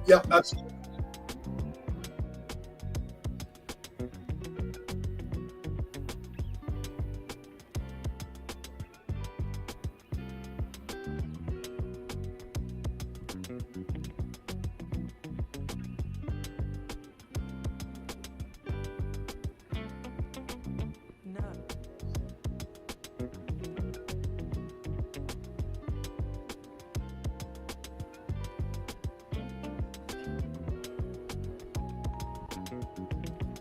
Yep, absolutely.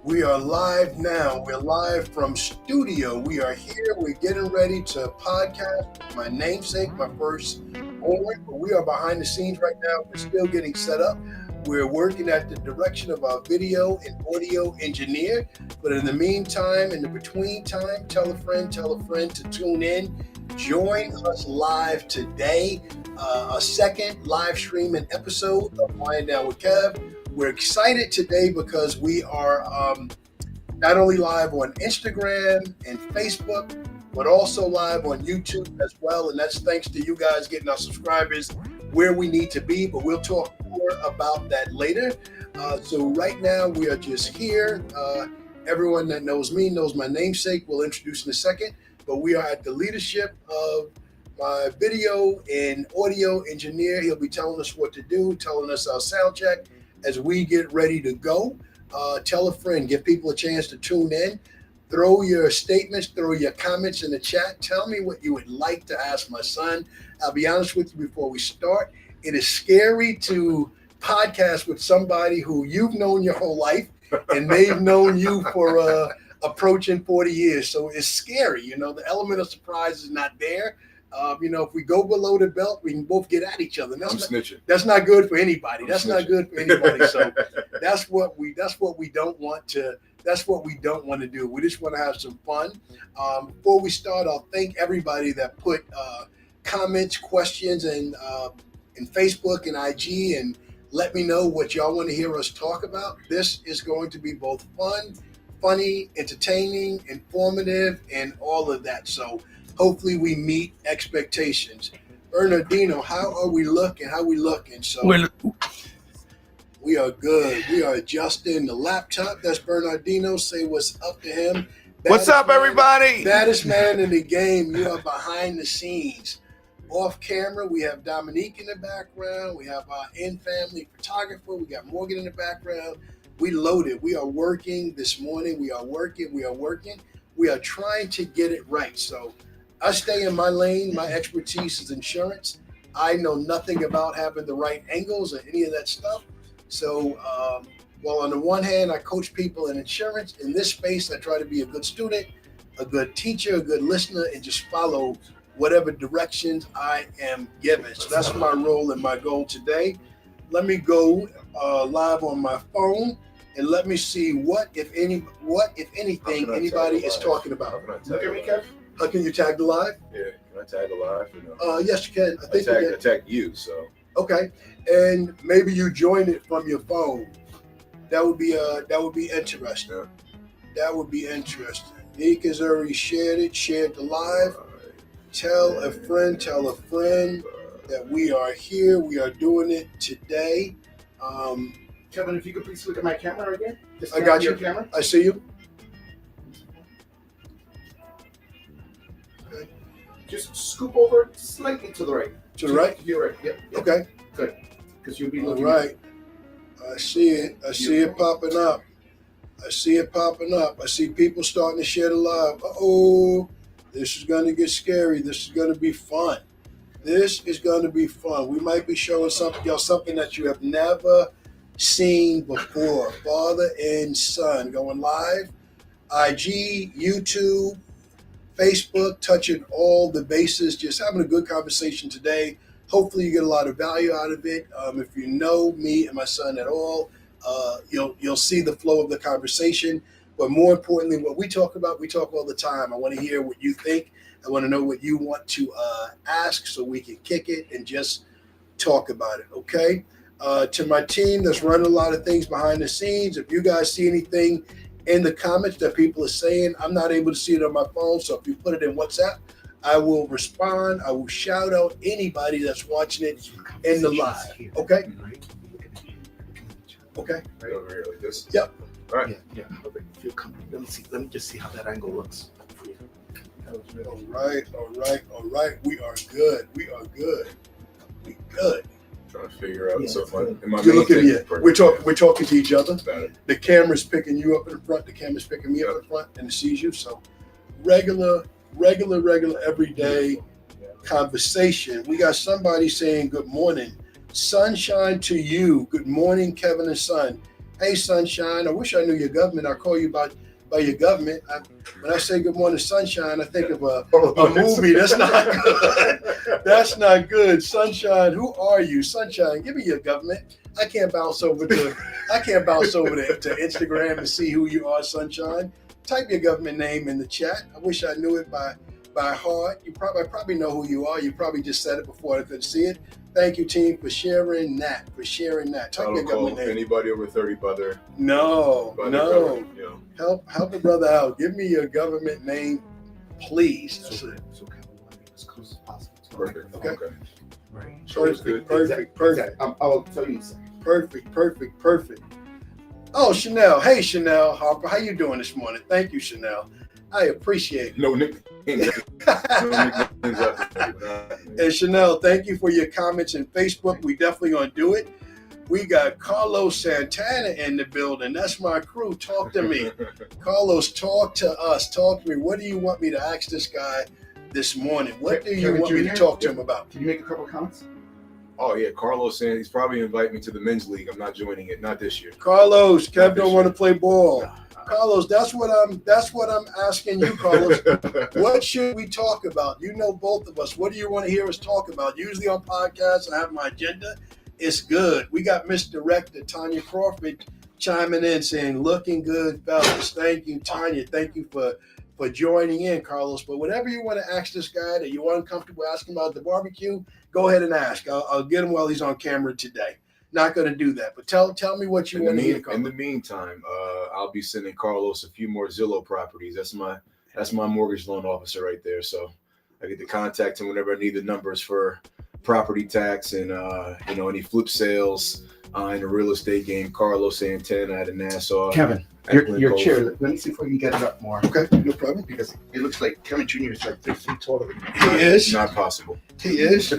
We are live now. We're live from studio. We are here. We're getting ready to podcast. My namesake, my first born, but we are behind the scenes right now. We're still getting set up. We're working at the direction of our video and audio engineer. But in the meantime, in the between time, tell a friend to tune in. Join us live today. A second live streaming episode of Wine Down with Kev. We're excited today because we are not only live on Instagram and Facebook, but also live on YouTube as well. And that's thanks to you guys getting our subscribers where we need to be. But we'll talk more about that later. So right now we are just here. Everyone that knows me knows my namesake. We'll introduce in a second. But we are at the leadership of my video and audio engineer. He'll be telling us what to do, telling us our sound check as we get ready to go. Tell a friend, give people a chance to tune in. Throw your statements, throw your comments in the chat. Tell me what you would like to ask my son. I'll be honest with you before we start. It is scary to podcast with somebody who you've known your whole life and they've known you for approaching 40 years. So it's scary. You know, the element of surprise is not there. If we go below the belt, we can both get at each other. That's not good for anybody. Not good for anybody. So that's what we don't want to. That's what we don't want to do. We just want to have some fun. Before we start, I'll thank everybody that put comments, questions, in Facebook and IG, and let me know what y'all want to hear us talk about. This is going to be both fun, funny, entertaining, informative, and all of that. So hopefully we meet expectations. Bernardino, how are we looking? So we are good. We are adjusting the laptop. That's Bernardino. Say what's up to him. What's up, everybody? Baddest man in the game. You are behind the scenes. Off camera, we have Dominique in the background. We have our in-family photographer. We got Morgan in the background. We loaded. We are working this morning. We are working. We are trying to get it right. So I stay in my lane. My expertise is insurance. I know nothing about having the right angles or any of that stuff. So while on the one hand, I coach people in insurance, in this space, I try to be a good student, a good teacher, a good listener, and just follow whatever directions I am given. So that's my role and my goal today. Let me go live on my phone and let me see what, if anything, anybody is talking about. Can you tag the live? Yeah, can I tag the live? Yes, you can. I tagged you, so. Okay, and maybe you join it from your phone. That would be interesting. Yeah. That would be interesting. Nick has already shared the live. Tell a friend that we are here. We are doing it today. Kevin, if you could please look at my camera again. I got you. Camera. I see you. Okay. Just scoop over slightly to the right. To the right? You're right. Yep. Okay. Good. Because you'll be All looking. right. I see it. I see it popping up. I see people starting to share the live. Uh-oh. This is going to get scary. This is going to be fun. We might be showing something that you have never seen before. Father and son going live. IG, YouTube, Facebook, touching all the bases, just having a good conversation today. Hopefully you get a lot of value out of it. If you know me and my son at all, you'll see the flow of the conversation. But more importantly, what we talk about, we talk all the time. I want to hear what you think. I want to know what you want to ask so we can kick it and just talk about it, okay? To my team that's running a lot of things behind the scenes, if you guys see anything in the comments that people are saying, I'm not able to see it on my phone, so if you put it in WhatsApp, I will respond. I will shout out anybody that's watching it in the live, okay? Okay. Right over here like this. Yep. All right. Yeah. Okay. Feel comfortable. Let me see. Let me just see how that angle looks. All right. We are good. We good. Trying to figure out. Yeah, So good. am I You're looking maintaining- at we're talking to each other. Got it. The camera's picking you up in the front. The camera's picking me up in the front, and it sees you. So regular, everyday conversation. We got somebody saying good morning. Sunshine to you. Good morning, Kevin and Son. Hey, Sunshine. I wish I knew your government. I'll call you by your government. When I say good morning, Sunshine, I think of a movie. That's not good. That's not good. Sunshine, who are you? Sunshine, give me your government. I can't bounce over to Instagram and see who you are, Sunshine. Type your government name in the chat. I wish I knew it by heart. I probably know who you are. You probably just said it before I could see it. Thank you, team, for sharing that. Type I your don't call government name. anybody over 30 by their No. government, you know. Help a brother out. Give me your government name, please. That's it. So Kevin, we want to be as close as possible. to Perfect. Okay. Right. So it's good. Perfect. I'll tell you in a second. Perfect. Oh, Chanel. Hey, Chanel Harper. How you doing this morning? Thank you, Chanel. I appreciate it. No nicknames. No nicknames after that. And Chanel, thank you for your comments on Facebook. We definitely gonna do it. We got Carlos Santana in the building. That's my crew. Talk to me. Carlos, talk to us. Talk to me. What do you want me to ask this guy this morning? What do you Kevin want me to Jr.? talk to him about? Can you make a couple of comments? Oh yeah, Carlos saying he's probably inviting me to the men's league. I'm not joining it, not this year. Carlos, Kev Not this don't want to year. play ball. Carlos, that's what I'm asking you, Carlos. What should we talk about? You know both of us. What do you want to hear us talk about? Usually on podcasts, I have my agenda. It's good. We got Miss Director Tanya Crawford chiming in saying, looking good, fellas. Thank you, Tanya. Thank you for joining in, Carlos. But whatever you want to ask this guy that you're uncomfortable asking about the barbecue, go ahead and ask. I'll get him while he's on camera today. Not going to do that. But tell me what you want to hear, Carlos. In the meantime, I'll be sending Carlos a few more Zillow properties. That's my mortgage loan officer right there. So I get to contact him whenever I need the numbers for property tax and any flip sales in the real estate game. Carlos Santana out of Nassau. Kevin, your chair. Let me see if I can get it up more. Okay, no problem. Because it looks like Kevin Jr. is like 6 feet taller than me. He is. Not possible. He is.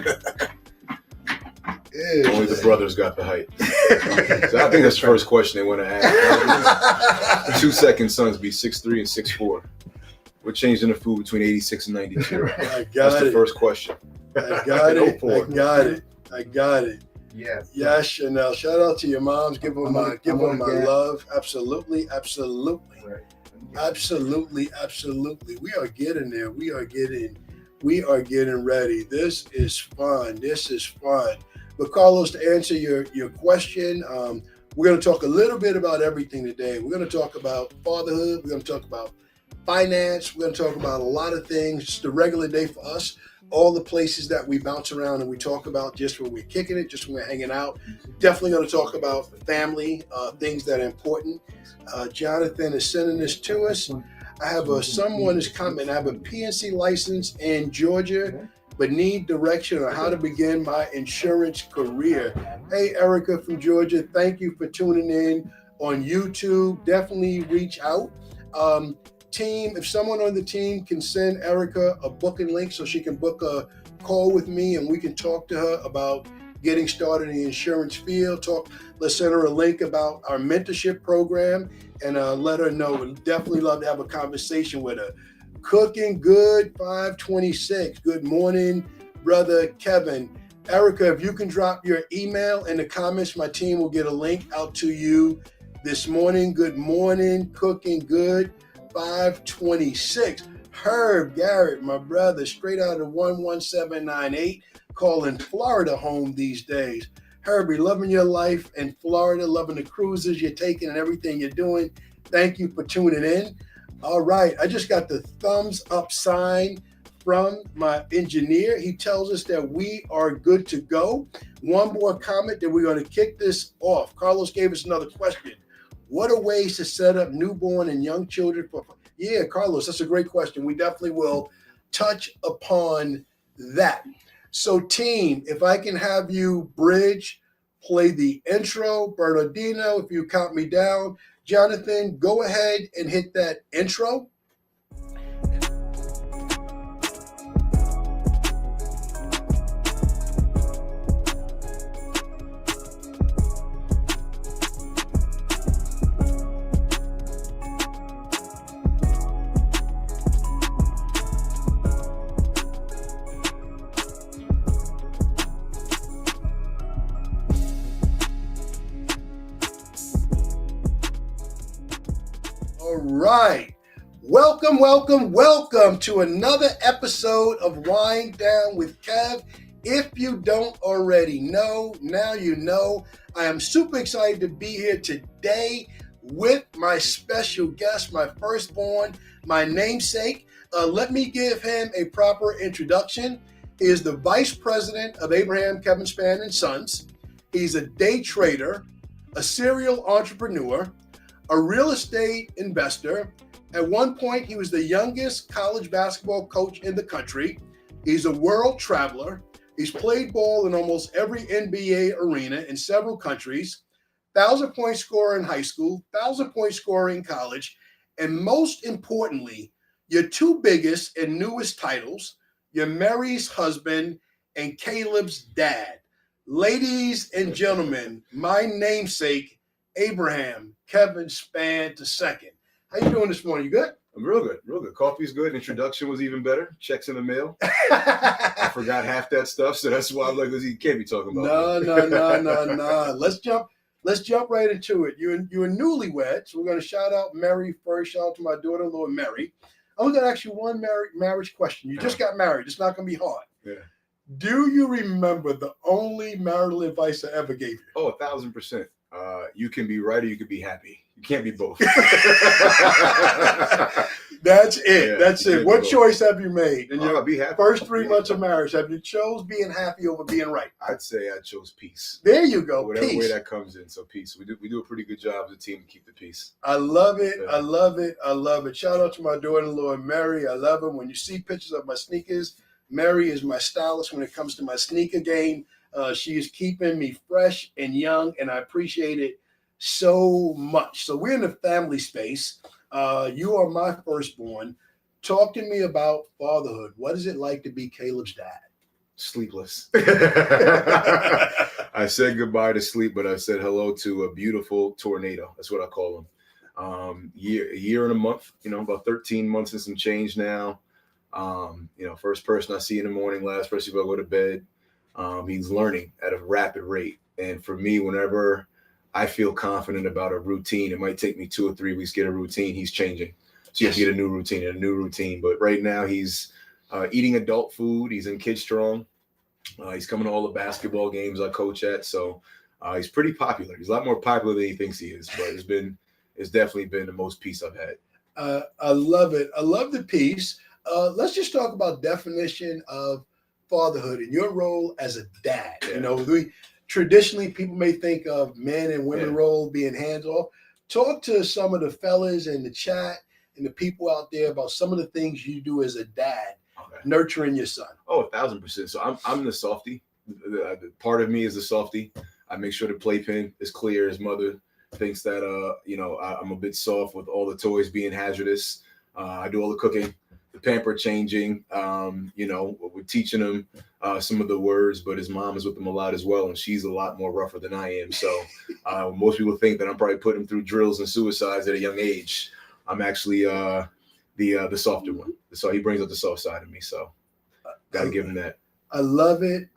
Only the brothers got the height. So I think that's the first question they want to ask. 2 second sons be 6'3" and 6'4". We're changing the food between 86 and 92. I That's got the it. first question. I got it. Yes. Yes, Chanel. Shout out to your moms. Give them my love. Absolutely. Right. Absolutely. We are getting there. We are getting ready. This is fun. But Carlos, to answer your question, we're going to talk a little bit about everything today. We're going to talk about fatherhood. We're going to talk about finance. We're going to talk about a lot of things. Just a regular day for us. All the places that we bounce around and we talk about just when we're kicking it, just when we're hanging out. Definitely going to talk about family, things that are important. Jonathan is sending this to us. I have someone is commenting. I have a PNC license in Georgia, but need direction on how to begin my insurance career. Hey, Erica from Georgia, thank you for tuning in on YouTube. Definitely reach out. Team, if someone on the team can send Erica a booking link so she can book a call with me and we can talk to her about getting started in the insurance field. Let's send her a link about our mentorship program and let her know. We'd definitely love to have a conversation with her. Cooking Good 526. Good morning, brother Kevin. Erica, if you can drop your email in the comments, my team will get a link out to you this morning. Good morning, Cooking Good 526. Herb Garrett, my brother, straight out of 11798, calling Florida home these days. Herbie, loving your life in Florida, loving the cruises you're taking and everything you're doing. Thank you for tuning in. All right, I just got the thumbs up sign from my engineer. He tells us that we are good to go. One more comment, then we're going to kick this off. Carlos gave us another question. What are ways to set up newborn and young children for? Yeah, Carlos, that's a great question. We definitely will touch upon that. So team, if I can have you bridge play the intro. Bernardino, if you count me down. Jonathan, go ahead and hit that intro. All right. Welcome to another episode of Wine Down with Kev. If you don't already know, now you know. I am super excited to be here today with my special guest, my firstborn, my namesake. Let me give him a proper introduction. He is the Vice President of Abraham, Kevin Spann and Sons. He's a day trader, a serial entrepreneur, a real estate investor. At one point, he was the youngest college basketball coach in the country. He's a world traveler. He's played ball in almost every NBA arena in several countries, 1,000-point scorer in high school, 1,000-point scorer in college, and most importantly, your two biggest and newest titles, you're Mary's husband and Caleb's dad. Ladies and gentlemen, my namesake, Abraham Kevin Spann II. How you doing this morning? You good? I'm real good. Coffee's good. Introduction was even better. Checks in the mail. I forgot half that stuff, so that's why I'm like, you can't be talking about No. Let's jump right into it. You're newlywed, so we're going to shout out Mary first. Shout out to my daughter-in-law, Mary. I'm going to ask you one marriage question. You just got married. It's not going to be hard. Yeah. Do you remember the only marital advice I ever gave you? Oh, 1,000%. You can be right or you can be happy. You can't be both. That's it. Yeah, That's it. What choice have you made in your be happy. first 3 months of marriage? Have you chose being happy over being right? I'd say I chose peace. There you go. Whatever Peace. way that comes in. So peace. We do a pretty good job as a team to keep the peace. I love it. Yeah. I love it. Shout out to my daughter-in-law, Mary. I love her. When you see pictures of my sneakers, Mary is my stylist when it comes to my sneaker game. She is keeping me fresh and young, and I appreciate it so much. So we're in the family space. You are my firstborn. Talk to me about fatherhood. What is it like to be Caleb's dad? Sleepless. I said goodbye to sleep, but I said hello to a beautiful tornado. That's what I call him. A year and a month, about 13 months and some change now. First person I see in the morning, last person I go to bed. He's learning at a rapid rate. And for me, whenever I feel confident about a routine, it might take me 2 or 3 weeks to get a routine. He's changing. So you have to get a new routine. But right now he's eating adult food. He's in Kid Strong. He's coming to all the basketball games I coach at. So he's pretty popular. He's a lot more popular than he thinks he is. But it's definitely been the most peace I've had. I love it. I love the peace. Let's just talk about definition of fatherhood and your role as a dad. Yeah. Traditionally, people may think of men and women role being hands-off. Talk to some of the fellas in the chat and the people out there about some of the things you do as a dad, nurturing your son. Oh, 1,000%. So I'm the softie. The part of me is the softie. I make sure the playpen is clear. His mother thinks that I'm a bit soft with all the toys being hazardous. I do all the cooking, the pamper changing. We're teaching him some of the words, but his mom is with him a lot as well, and she's a lot more rougher than I am. So most people think that I'm probably putting him through drills and suicides at a young age. I'm actually the softer one. So he brings up the soft side of me. So gotta give him that. I love it.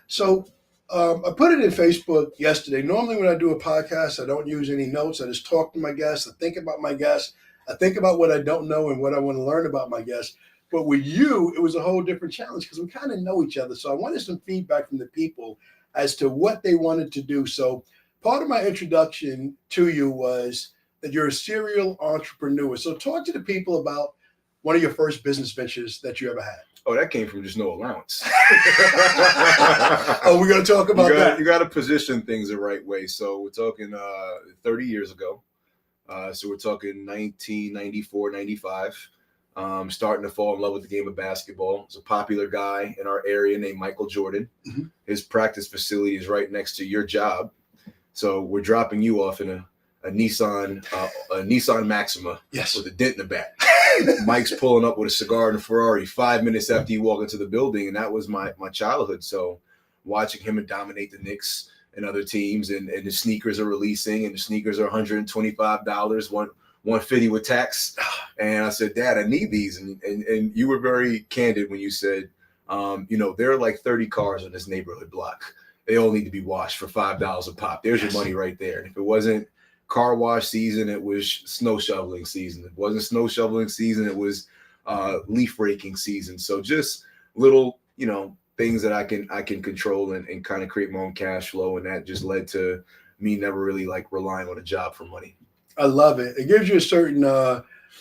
So I put it in Facebook yesterday. Normally when I do a podcast, I don't use any notes. I just talk to my guests. I think about my guests. I think about what I don't know and what I want to learn about my guests. But with you, it was a whole different challenge because we kind of know each other. So I wanted some feedback from the people as to what they wanted to do. So part of my introduction to you was that you're a serial entrepreneur. So talk to the people about one of your first business ventures that you ever had. Oh, that came from just no allowance. Oh, we're going to talk about that. You got to position things the right way. So we're talking 30 years ago. So we're talking 1994, 95. starting to fall in love with the game of basketball. There's a popular guy in our area named Michael Jordan. Mm-hmm. His practice facility is right next to your job. So we're dropping you off in a Nissan Maxima Yes. with a dent in the back. Mike's pulling up with a cigar and a Ferrari 5 minutes after you walk into the building, and that was my childhood. So watching him dominate the Knicks and other teams, and the sneakers are releasing, and the sneakers are $125, $150 with tax. And I said, Dad, I need these. And you were very candid when you said, there are like 30 cars on this neighborhood block. They all need to be washed for $5 a pop. There's your money right there. And if it wasn't car wash season, it was snow shoveling season. If it wasn't snow shoveling season, it was leaf raking season. So just little, things that I can control and kind of create my own cash flow. And that just led to me never really like relying on a job for money. I love it. It gives you a certain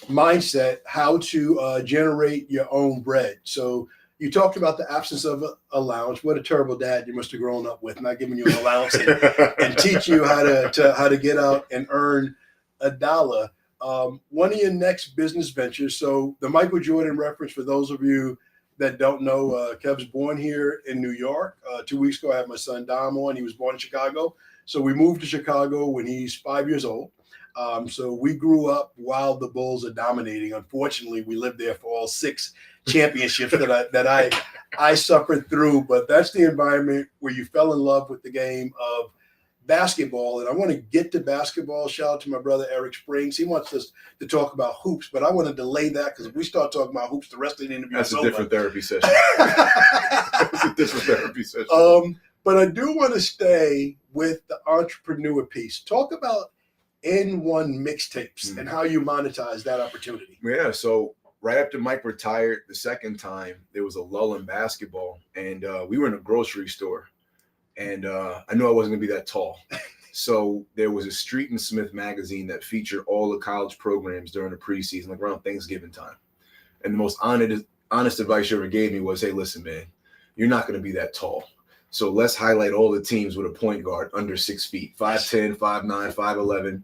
mindset how to generate your own bread. So you talked about the absence of a allowance. What a terrible dad you must have grown up with, not giving you an allowance and teach you how to get out and earn $1. One of your next business ventures. So the Michael Jordan reference, for those of you that don't know, Kev's born here in New York. 2 weeks ago, I had my son Dom on. He was born in Chicago. So we moved to Chicago when he's 5 years old. So we grew up while the Bulls are dominating. Unfortunately, we lived there for all 6 championships that I suffered through. But that's the environment where you fell in love with the game of basketball. And I want to get to basketball. Shout out to my brother Eric Springs. He wants us to talk about hoops, but I want to delay that because if we start talking about hoops, the rest of the interview That's is a over. different therapy session. That's a different therapy session. But I do want to stay with the entrepreneur piece. Talk about N1 mixtapes and how you monetize that opportunity. Yeah, so right after Mike retired the second time, there was a lull in basketball, and we were in a grocery store, and I knew I wasn't going to be that tall. So there was a Street and Smith magazine that featured all the college programs during the preseason, like around Thanksgiving time. And the most honest advice you ever gave me was, hey, listen, man, you're not going to be that tall. So let's highlight all the teams with a point guard under 6 feet, 5'10", 5'9", 5'11".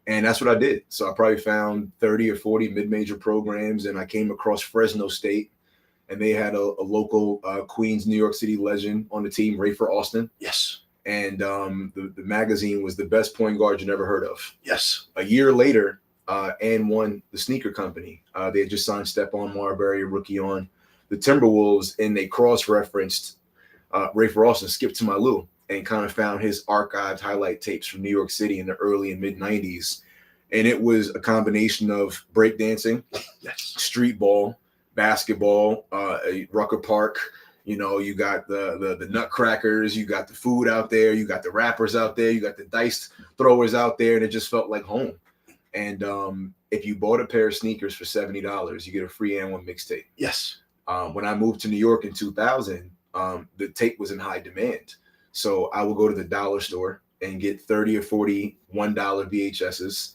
And that's what I did. So I probably found 30 or 40 mid-major programs, and I came across Fresno State, and they had a local Queens, New York City legend on the team, Rafer Alston. Yes. And the magazine was the best point guard you never heard of. Yes. A year later, N1, the sneaker company, they had just signed Stephon Marbury, a rookie on the Timberwolves, and they cross-referenced Rafer Alston, Skip to My Lou, and kind of found his archived highlight tapes from New York City in the early and mid 90s. And it was a combination of breakdancing, street ball, basketball, Rucker Park. You got the nutcrackers, you got the food out there, you got the rappers out there, you got the dice throwers out there, and it just felt like home. And if you bought a pair of sneakers for $70, you get a free N1 mixtape. Yes. When I moved to New York in 2000, the tape was in high demand. So I would go to the dollar store and get 30 or 40 $1 VHSs.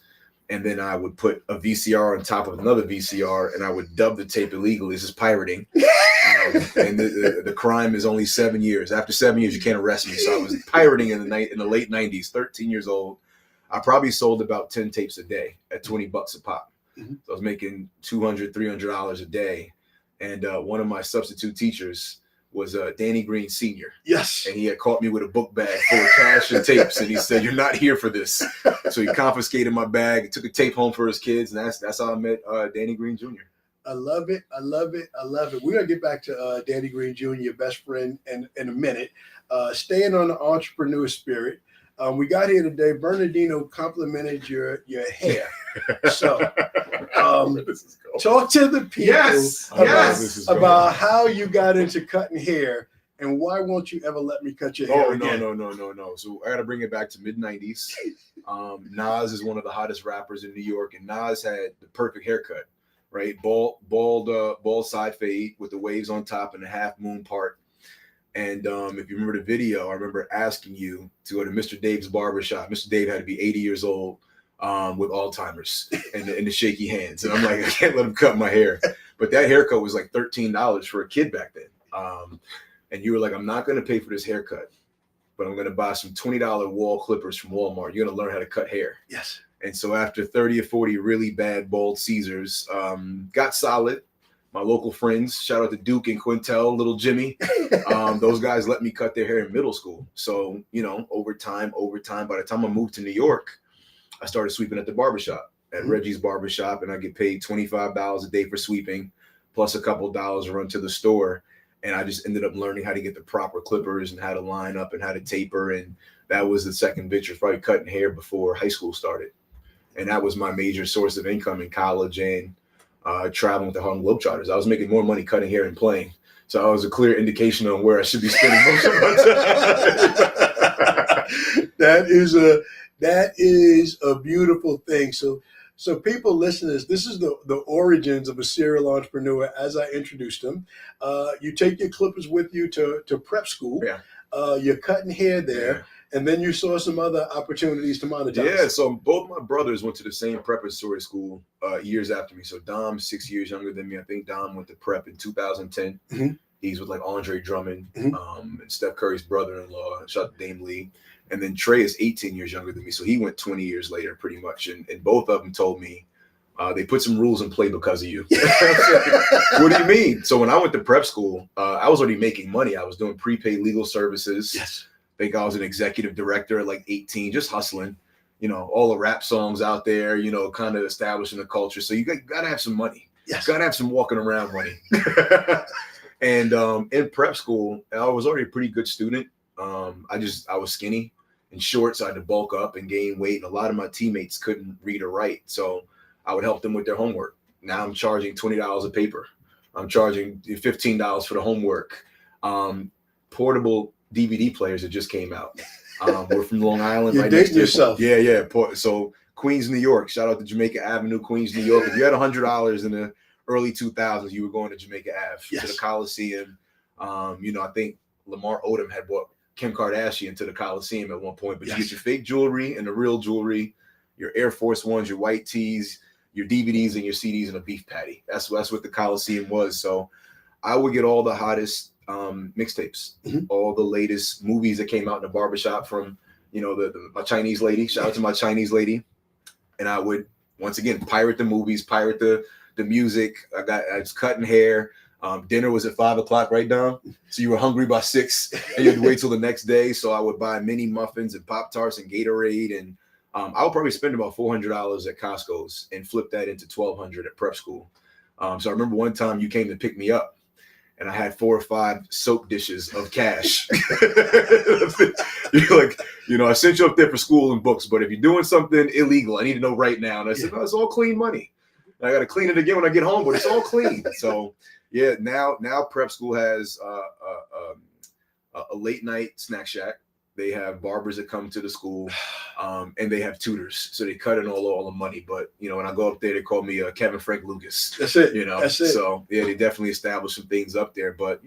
And then I would put a VCR on top of another VCR, and I would dub the tape illegally. This is pirating. And the crime is only 7 years. After 7 years, you can't arrest me. So I was pirating in the late 90s, 13 years old. I probably sold about 10 tapes a day at $20 a pop. Mm-hmm. So I was making $200, $300 a day. And one of my substitute teachers was Danny Green Sr. Yes. And he had caught me with a book bag full of cash and tapes. And he said, you're not here for this. So he confiscated my bag, took a tape home for his kids. And that's how I met Danny Green Jr. I love it. I love it. I love it. We're going to get back to Danny Green Jr., your best friend, in a minute. Staying on the entrepreneur spirit. We got here today. Bernardino complimented your hair. So talk to the people about how you got into cutting hair, and why won't you ever let me cut your hair again? No. So I got to bring it back to mid-90s. Nas is one of the hottest rappers in New York, and Nas had the perfect haircut, right? Bald side fade with the waves on top and a half moon part. And if you remember the video, I remember asking you to go to Mr. Dave's barbershop. Mr. Dave had to be 80 years old with Alzheimer's and the shaky hands. And I'm like, I can't let him cut my hair. But that haircut was like $13 for a kid back then. And you were like, I'm not going to pay for this haircut, but I'm going to buy some $20 wall clippers from Walmart. You're going to learn how to cut hair. Yes. And so after 30 or 40 really bad bald Caesars, got solid. My local friends, shout out to Duke and Quintel, little Jimmy. Those guys let me cut their hair in middle school. So, over time, by the time I moved to New York, I started sweeping at the barbershop, at Reggie's Barbershop, and I get paid $25 a day for sweeping, plus a couple dollars to run to the store. And I just ended up learning how to get the proper clippers and how to line up and how to taper. And that was the second venture, probably cutting hair before high school started. And that was my major source of income in college and traveling with the Harlem Globetrotters. I was making more money cutting hair and playing. So I was a clear indication on where I should be spending most of my time. That is a beautiful thing. So people listeners, this is the origins of a serial entrepreneur as I introduced him. You take your clippers with you to prep school. Yeah. You're cutting hair there. Yeah. And then you saw some other opportunities to monetize. Yeah, so both my brothers went to the same preparatory school years after me. So Dom's 6 years younger than me. I think Dom went to prep in 2010. Mm-hmm. He's with like Andre Drummond and Steph Curry's brother-in-law. Shout out to Dame Lee. And then Trey is 18 years younger than me. So he went 20 years later pretty much. And both of them told me they put some rules in play because of you. What do you mean? So when I went to prep school, I was already making money. I was doing prepaid legal services. Yes. I think I was an executive director at like 18, just hustling, all the rap songs out there, kind of establishing the culture. So you got to have some money. Yes. Got to have some walking around money. And in prep school, I was already a pretty good student. I was skinny and short, so I had to bulk up and gain weight. And a lot of my teammates couldn't read or write. So I would help them with their homework. Now I'm charging $20 a paper. I'm charging $15 for the homework. Portable DVD players that just came out. We're from Long Island. You're right dating next to yourself. Yeah. So Queens, New York. Shout out to Jamaica Avenue, Queens, New York. If you had $100 in the early 2000s, you were going to Jamaica Ave, to the Coliseum. I think Lamar Odom had brought Kim Kardashian to the Coliseum at one point. But you get your fake jewelry and the real jewelry, your Air Force Ones, your white tees, your DVDs and your CDs, and a beef patty. That's what the Coliseum was. So I would get all the hottest mixtapes, all the latest movies that came out in the barbershop from, my Chinese lady. Shout out to my Chinese lady. And I would, once again, pirate the movies, pirate the music. I was cutting hair. Dinner was at 5 o'clock, right, Dom? So you were hungry by 6 and you had to wait till the next day. So I would buy mini muffins and Pop-Tarts and Gatorade. And I would probably spend about $400 at Costco's and flip that into $1,200 at prep school. So I remember one time you came to pick me up, and I had 4 or 5 soap dishes of cash. You're like, I sent you up there for school and books, but if you're doing something illegal, I need to know right now. And I said, it's all clean money. And I got to clean it again when I get home, but it's all clean. So yeah, now prep school has a late night snack shack. They have barbers that come to the school, and they have tutors. So they cut in all the money. But, when I go up there, they call me Kevin Frank Lucas. That's it. That's it. So, yeah, they definitely established some things up there. But,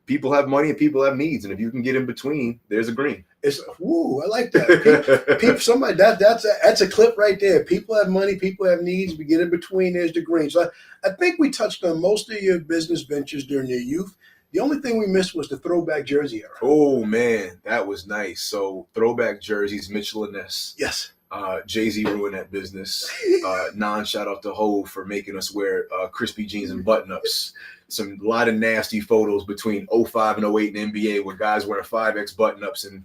people have money and people have needs. And if you can get in between, there's a green. I like that. People, somebody that's a clip right there. People have money, people have needs. We get in between, there's the green. So I think we touched on most of your business ventures during your youth. The only thing we missed was the throwback jersey era. Oh, man, that was nice. So throwback jerseys, Mitchell & Ness. Yes. Jay-Z ruined that business. Shout out to Hov for making us wear crispy jeans and button-ups. A lot of nasty photos between 05 and 08 in the NBA where guys wearing 5X button-ups and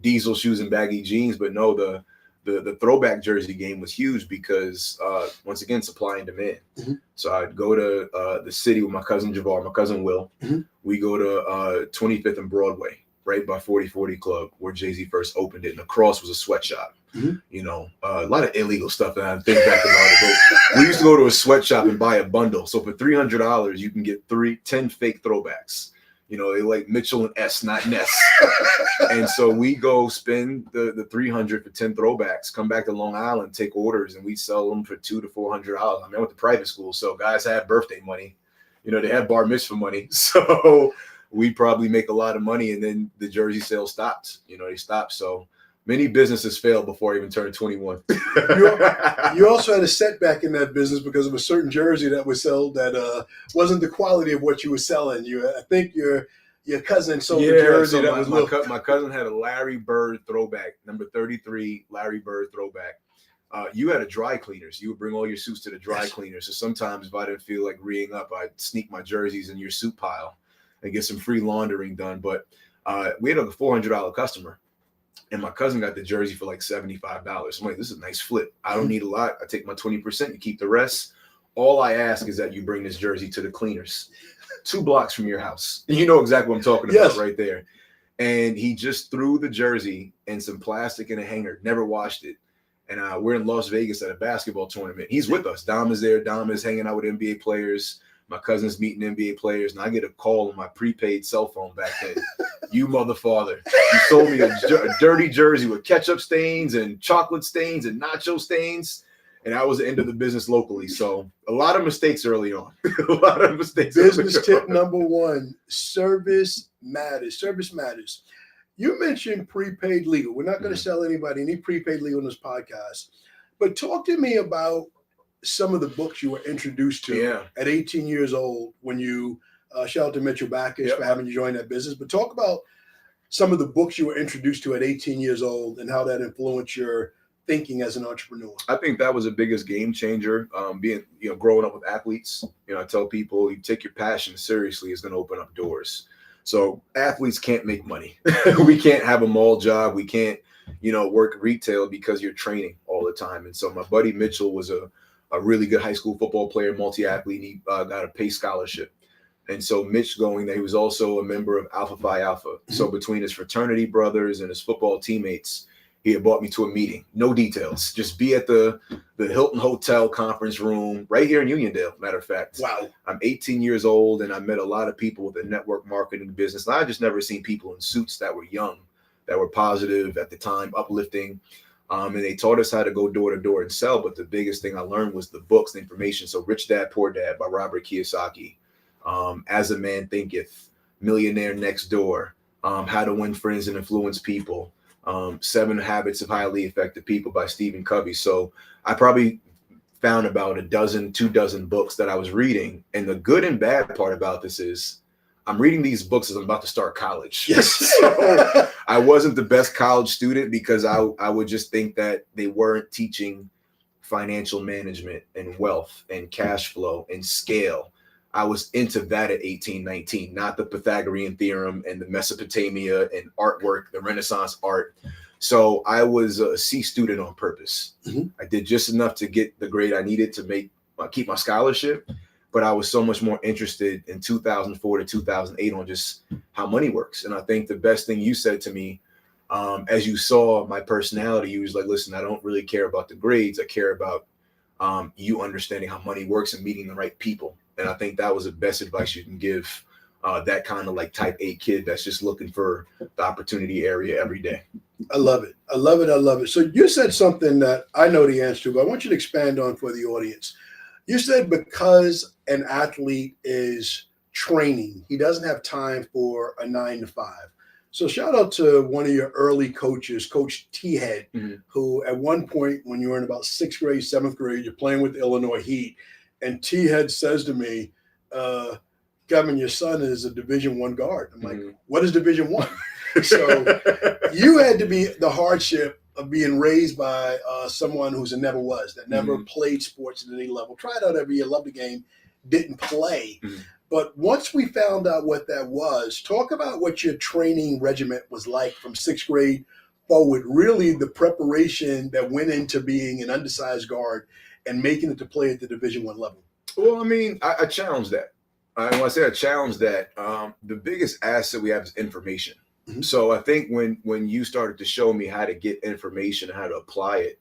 diesel shoes and baggy jeans. But no, the throwback jersey game was huge because, once again, supply and demand. Mm-hmm. So I'd go to the city with my cousin Javar, my cousin Will. Mm-hmm. We go to 25th and Broadway, right by 4040 Club, where Jay-Z first opened it. And across was a sweatshop. Mm-hmm. A lot of illegal stuff that I think back about it. But we used to go to a sweatshop and buy a bundle. So for $300, you can get 10 fake throwbacks. They like Mitchell and S, not Ness. And so we go spend the $300 for 10 throwbacks, come back to Long Island, take orders, and we sell them for $200 to $400. I went to private school, so guys had birthday money. They had bar mitzvah money. So we probably make a lot of money, and then the jersey sales stopped. They stopped. So many businesses failed before I even turned 21. You also had a setback in that business because of a certain jersey that was sold that wasn't the quality of what you were selling. I think your cousin sold a jersey that was my cousin had a Larry Bird throwback, number 33 Larry Bird throwback. you had a dry cleaners. You would bring all your suits to the dry cleaners. So sometimes if I didn't feel like reeing up, I'd sneak my jerseys in your suit pile and get some free laundering done. But we had a $400 customer, and my cousin got the jersey for like $75. I'm like, this is a nice flip. I don't need a lot. I take my 20%, you keep the rest. All I ask is that you bring this jersey to the cleaners 2 blocks from your house. And you know exactly what I'm talking about right there. And he just threw the jersey in some plastic in a hanger, never washed it. And we're in Las Vegas at a basketball tournament. He's with us. Dom is there. Dom is hanging out with NBA players. My cousin's meeting NBA players. And I get a call on my prepaid cell phone back then. You mother father. You sold me a dirty jersey with ketchup stains and chocolate stains and nacho stains. And that was the end of the business locally. So a lot of mistakes early on. A lot of mistakes. Business tip number 1, service matters. Service matters. You mentioned prepaid legal. We're not going to sell anybody any prepaid legal on this podcast. But talk to me about some of the books you were introduced to at 18 years old when you, shout out to Mitchell Backus for having you join that business. But talk about some of the books you were introduced to at 18 years old and how that influenced your thinking as an entrepreneur. I think that was the biggest game changer. Growing up with athletes, I tell people, you take your passion seriously, is going to open up doors. So athletes can't make money. We can't have a mall job. We can't, work retail because you're training all the time. And so my buddy Mitchell was a really good high school football player, multi-athlete. He got a PACE scholarship. And so Mitch going there, he was also a member of Alpha Phi Alpha. So between his fraternity brothers and his football teammates, he had brought me to a meeting. No details. Just be at the Hilton Hotel conference room right here in Uniondale, matter of fact. Wow. I'm 18 years old, and I met a lot of people with the network marketing business. And I just never seen people in suits that were young, that were positive at the time, uplifting. And they taught us how to go door to door and sell. But the biggest thing I learned was the books, the information. So Rich Dad, Poor Dad by Robert Kiyosaki. As a Man Thinketh, Millionaire Next Door, How to Win Friends and Influence People. 7 Habits of Highly Effective People by Stephen Covey. So I probably found about 2 dozen books that I was reading. And the good and bad part about this is I'm reading these books as I'm about to start college. Yes. So I wasn't the best college student because I would just think that they weren't teaching financial management and wealth and cash flow and scale. I was into that at 18, 19, not the Pythagorean theorem and the Mesopotamia and artwork, the Renaissance art. So I was a C student on purpose. I did just enough to get the grade I needed to keep my scholarship. But I was so much more interested in 2004 to 2008 on just how money works. And I think the best thing you said to me, as you saw my personality, you was like, listen, I don't really care about the grades. I care about you understanding how money works and meeting the right people. And I think that was the best advice you can give that kind of like type A kid that's just looking for the opportunity area every day. I love it. I love it. I love it. So you said something that I know the answer to, but I want you to expand on for the audience. You said because an athlete is training, he doesn't have time for a 9 to 5. So shout out to one of your early coaches, Coach T-Head, who at one point when you were in about 6th grade, 7th grade, you're playing with the Illinois Heat. And T-Head says to me, Kevin, your son is a Division I guard. I'm like, what is Division I? So you had to be the hardship of being raised by someone who's a never was, that never played sports at any level. Tried out every year, loved the game, didn't play. But once we found out what that was, talk about what your training regiment was like from 6th grade forward, really the preparation that went into being an undersized guard and making it to play at the Division I level. Well, I mean, I challenge that. When I say I challenge that, the biggest asset we have is information. So I think when you started to show me how to get information and how to apply it,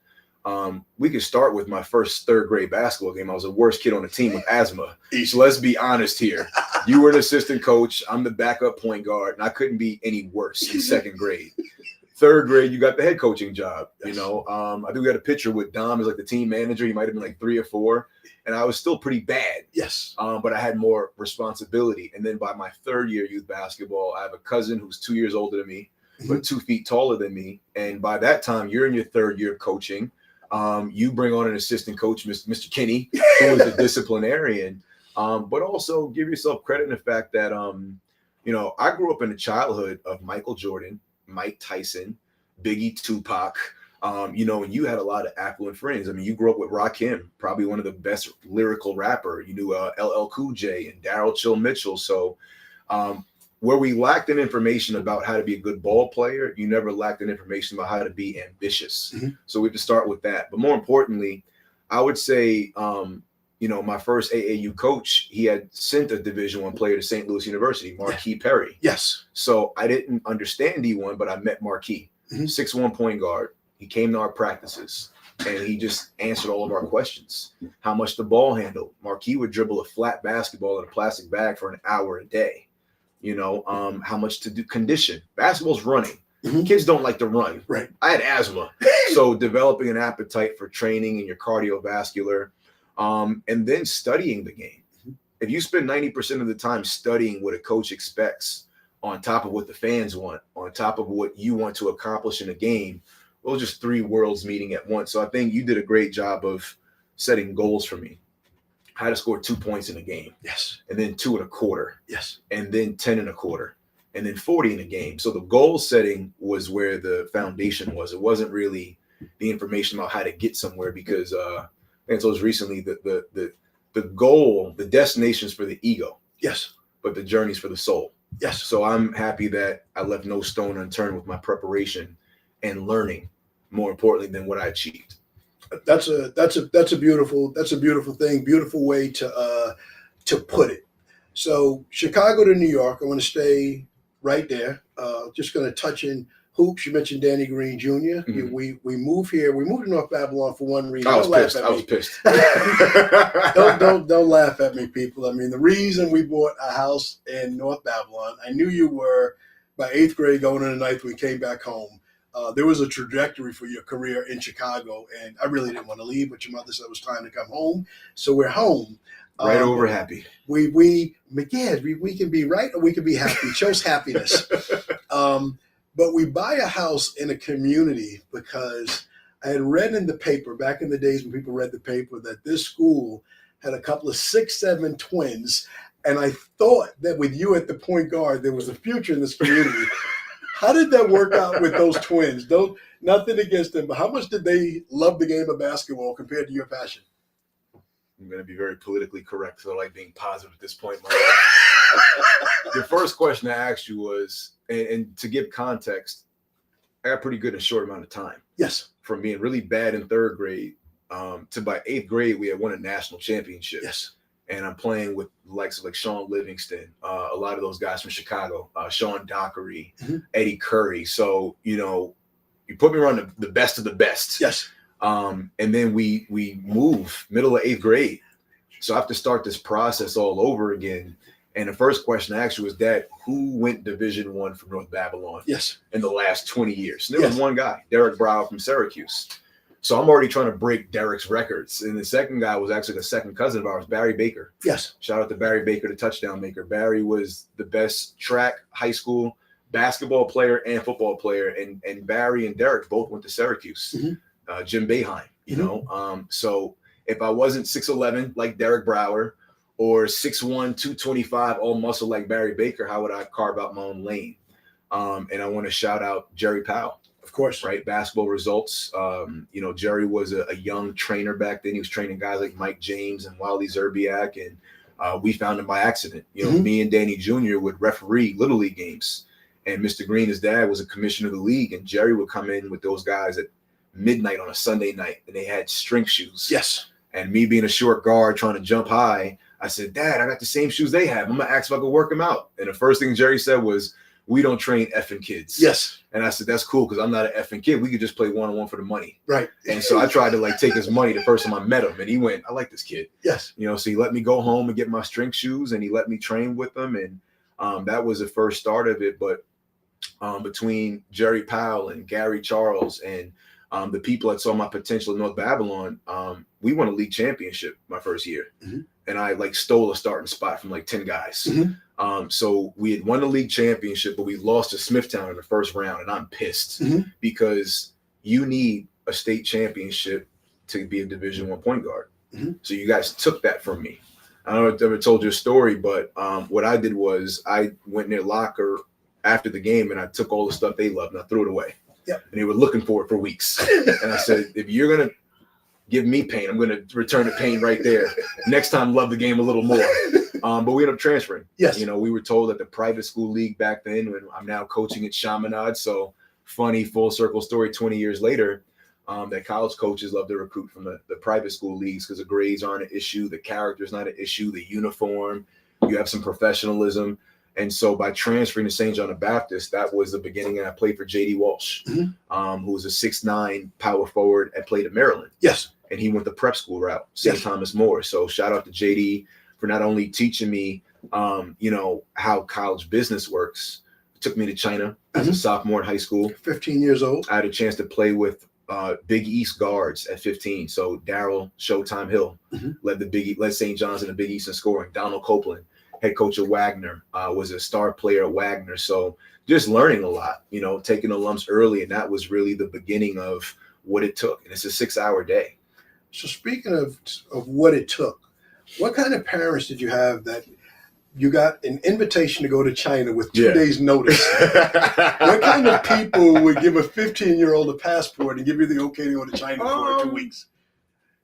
we could start with my first 3rd grade basketball game. I was the worst kid on the team with asthma. So let's be honest here. You were an assistant coach. I'm the backup point guard, and I couldn't be any worse in 2nd grade. 3rd grade, you got the head coaching job. I think we got a picture with Dom as like the team manager. He might have been like 3 or 4, and I was still pretty bad. Yes. But I had more responsibility. And then by my 3rd year youth basketball, I have a cousin who's 2 years older than me, but 2 feet taller than me. And by that time, you're in your 3rd year of coaching. You bring on an assistant coach, Mr. Kinney, who is a disciplinarian. But also give yourself credit in the fact that, I grew up in a childhood of Michael Jordan, Mike Tyson, Biggie, Tupac, And you had a lot of affluent friends. I mean, you grew up with Rakim, probably one of the best lyrical rapper. You knew LL Cool J and Daryl Chill Mitchell. So where we lacked in information about how to be a good ball player, you never lacked in information about how to be ambitious. So we have to start with that. But more importantly, I would say, my first AAU coach, he had sent a Division I player to St. Louis University, Marquis Perry. Yes. So I didn't understand D1, but I met Marquis, 6'1" point guard. He came to our practices and he just answered all of our questions. How much the ball handled. Marquis would dribble a flat basketball in a plastic bag for an hour a day. How much to do condition. Basketball's running. Kids don't like to run. Right. I had asthma. So developing an appetite for training and your cardiovascular, and then studying the game. If you spend 90% of the time studying what a coach expects on top of what the fans want, on top of what you want to accomplish in a game, well, just three worlds meeting at once. So I think you did a great job of setting goals for me. How to score 2 points in a game. Yes. And then 2 1/4. Yes. And then 10 1/4. And then 40 in a game. So the goal setting was where the foundation was. It wasn't really the information about how to get somewhere, because and so it was recently the goal, the destination's for the ego. Yes. But the journey's for the soul. Yes. So I'm happy that I left no stone unturned with my preparation and learning, more importantly than what I achieved. That's a beautiful thing, beautiful way to put it. So Chicago to New York, I want to stay right there. Just going to touch in hoops. You mentioned Danny Green Jr. We moved here. We moved to North Babylon for one reason. I was pissed. Don't laugh at me, people. I mean, the reason we bought a house in North Babylon, I knew you were by 8th grade going into 9th. We came back home. There was a trajectory for your career in Chicago, and I really didn't want to leave, but your mother said it was time to come home. So we're home. Right over happy. We can be right or we can be happy. Chose happiness. But we buy a house in a community because I had read in the paper back in the days when people read the paper that this school had a couple of 6'7" twins. And I thought that with you at the point guard, there was a future in this community. How did that work out with those twins? Nothing against them, but how much did they love the game of basketball compared to your passion? I'm going to be very politically correct, so I like being positive at this point in my life. The first question I asked you was, and to give context, I got pretty good in a short amount of time. Yes. From being really bad in 3rd grade to by 8th grade, we had won a national championship. Yes. And I'm playing with the likes of like Sean Livingston, a lot of those guys from Chicago, Sean Dockery, Eddie Curry. So, you put me around the best of the best. Yes. And then we move middle of 8th grade. So I have to start this process all over again. And the first question I asked you was, Dad, who went Division I from North Babylon in the last 20 years? And there was one guy, Derek Brower from Syracuse. So I'm already trying to break Derek's records. And the second guy was actually the second cousin of ours, Barry Baker. Yes. Shout out to Barry Baker, the touchdown maker. Barry was the best track high school basketball player and football player. And Barry and Derek both went to Syracuse. Jim Boeheim, So if I wasn't 6'11" like Derek Brower or 6'1", 225, all muscle like Barry Baker, how would I carve out my own lane? And I want to shout out Jerry Powell. Of course. Right. Basketball results. Jerry was a young trainer back then. He was training guys like Mike James and Wally Zerbiak. And we found him by accident. Me and Danny Jr. would referee Little League games. And Mr. Green, his dad, was a commissioner of the league. And Jerry would come in with those guys at midnight on a Sunday night. And they had strength shoes. Yes. And me being a short guard trying to jump high, I said, Dad, I got the same shoes they have. I'm going to ask if I could work them out. And the first thing Jerry said was, we don't train effing kids. Yes. And I said, that's cool because I'm not an effing kid. We could just play one-on-one for the money. Right. And so I tried to take his money the first time I met him. And he went, I like this kid. Yes. So he let me go home and get my strength shoes and he let me train with them. And that was the first start of it. But between Jerry Powell and Gary Charles and the people that saw my potential in North Babylon, we won a league championship my first year. And I stole a starting spot from 10 guys. So we had won the league championship, but we lost to Smithtown in the first round. And I'm pissed because you need a state championship to be a Division I point guard. So you guys took that from me. I don't know if I ever told you a story, but what I did was I went in their locker after the game and I took all the stuff they loved and I threw it away. Yep. And they were looking for it for weeks. And I said, if you're going to give me pain, I'm going to return the pain right there. Next time, love the game a little more. But we ended up transferring. Yes. You know, we were told that the private school league back then, when I'm now coaching at Chaminade. So funny full circle story 20 years later, that college coaches love to recruit from the private school leagues because the grades aren't an issue. The character's not an issue. The uniform, you have some professionalism. And so by transferring to St. John the Baptist, that was the beginning. And I played for J.D. Walsh, who was a 6'9" power forward and played at Maryland. Yes. And he went the prep school route, St. Thomas More. So shout out to J.D. for not only teaching me, you know, how college business works. It took me to China as a sophomore in high school. 15 years old. I had a chance to play with Big East guards at 15. So Darryl Showtime Hill led St. John's in the Big East in scoring. Donald Copeland, head coach of Wagner, was a star player at Wagner. So just learning a lot, you know, taking the lumps early. And that was really the beginning of what it took. And it's a 6-hour day. So speaking of what it took, what kind of parents did you have that you got an invitation to go to China with 2 days notice? What kind of people would give a 15-year-old a passport and give you the okay to go to China for 2 weeks?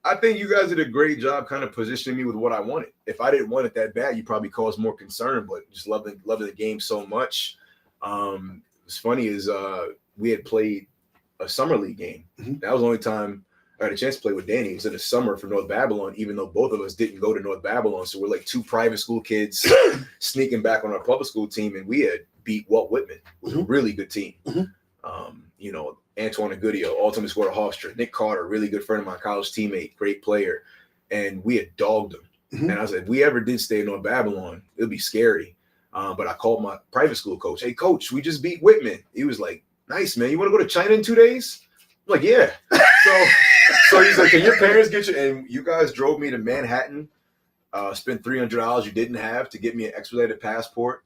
I think you guys did a great job kind of positioning me with what I wanted. If I didn't want it that bad, you probably caused more concern, but just loving the game so much. What's funny is we had played a summer league game. That was the only time I had a chance to play with Danny. It was in the summer for North Babylon, even though both of us didn't go to North Babylon. So we're like two private school kids sneaking back on our public school team, and we had beat Walt Whitman, who was a really good team. You know, Antoine Agudio, ultimate scorer Hofstra, Nick Carter, really good friend of my college teammate, great player. And we had dogged them. And I said, if we ever did stay in North Babylon, it would be scary. But I called my private school coach. Hey, coach, we just beat Whitman. He was like, nice, man. You want to go to China in 2 days? I'm like, yeah. So he's like, can your parents get you? And you guys drove me to Manhattan, spent $300 you didn't have to get me an expedited passport.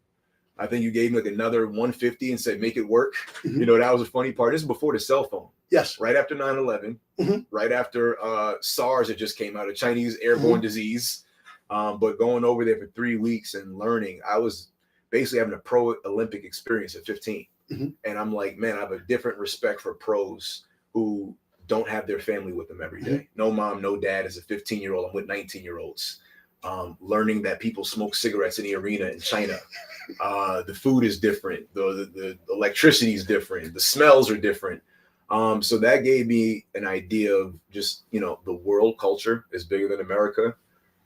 I think you gave me like another $150 and said, make it work. You know, that was a funny part. This is before the cell phone. Yes. Right after 9/11, right after SARS had just came out, a Chinese airborne disease. But going over there for 3 weeks and learning, I was basically having a pro Olympic experience at 15. And I'm like, man, I have a different respect for pros who don't have their family with them every day. No mom, no dad. As a 15-year-old, I'm with 19-year-olds. Learning that people smoke cigarettes in the arena in China. The food is different. The electricity is different. The smells are different. So that gave me an idea of just, you know, the world culture is bigger than America.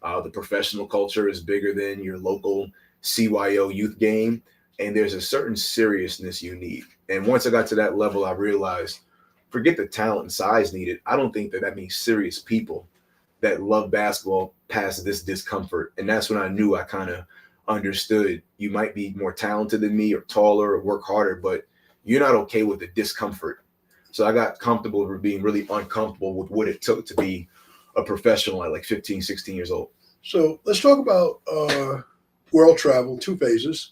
The professional culture is bigger than your local CYO youth game. And there's a certain seriousness you need. And once I got to that level, I realized, forget the talent and size needed. I don't think that means serious people that love basketball past this discomfort. And that's when I knew I kind of understood you might be more talented than me or taller or work harder, but you're not okay with the discomfort. So I got comfortable with being really uncomfortable with what it took to be a professional at like 15, 16 years old. So let's talk about world travel, 2 phases.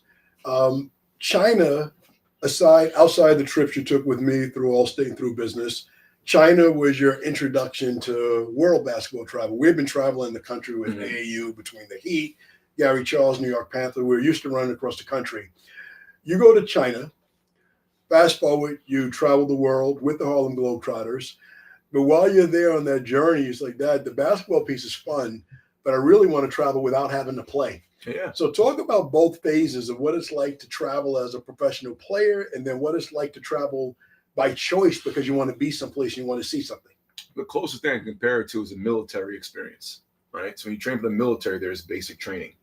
China, outside the trips you took with me through Allstate and through business, China was your introduction to world basketball travel. We've been traveling the country with AAU between the Heat, Gary Charles, New York Panther. We're used to running across the country. You go to China, fast forward, you travel the world with the Harlem Globetrotters. But while you're there on that journey, it's like, Dad, the basketball piece is fun, but I really want to travel without having to play. Yeah. So talk about both phases of what it's like to travel as a professional player and then what it's like to travel by choice because you want to be someplace and you want to see something. The closest thing I can compare it to is a military experience, right? So when you train for the military, there's basic training.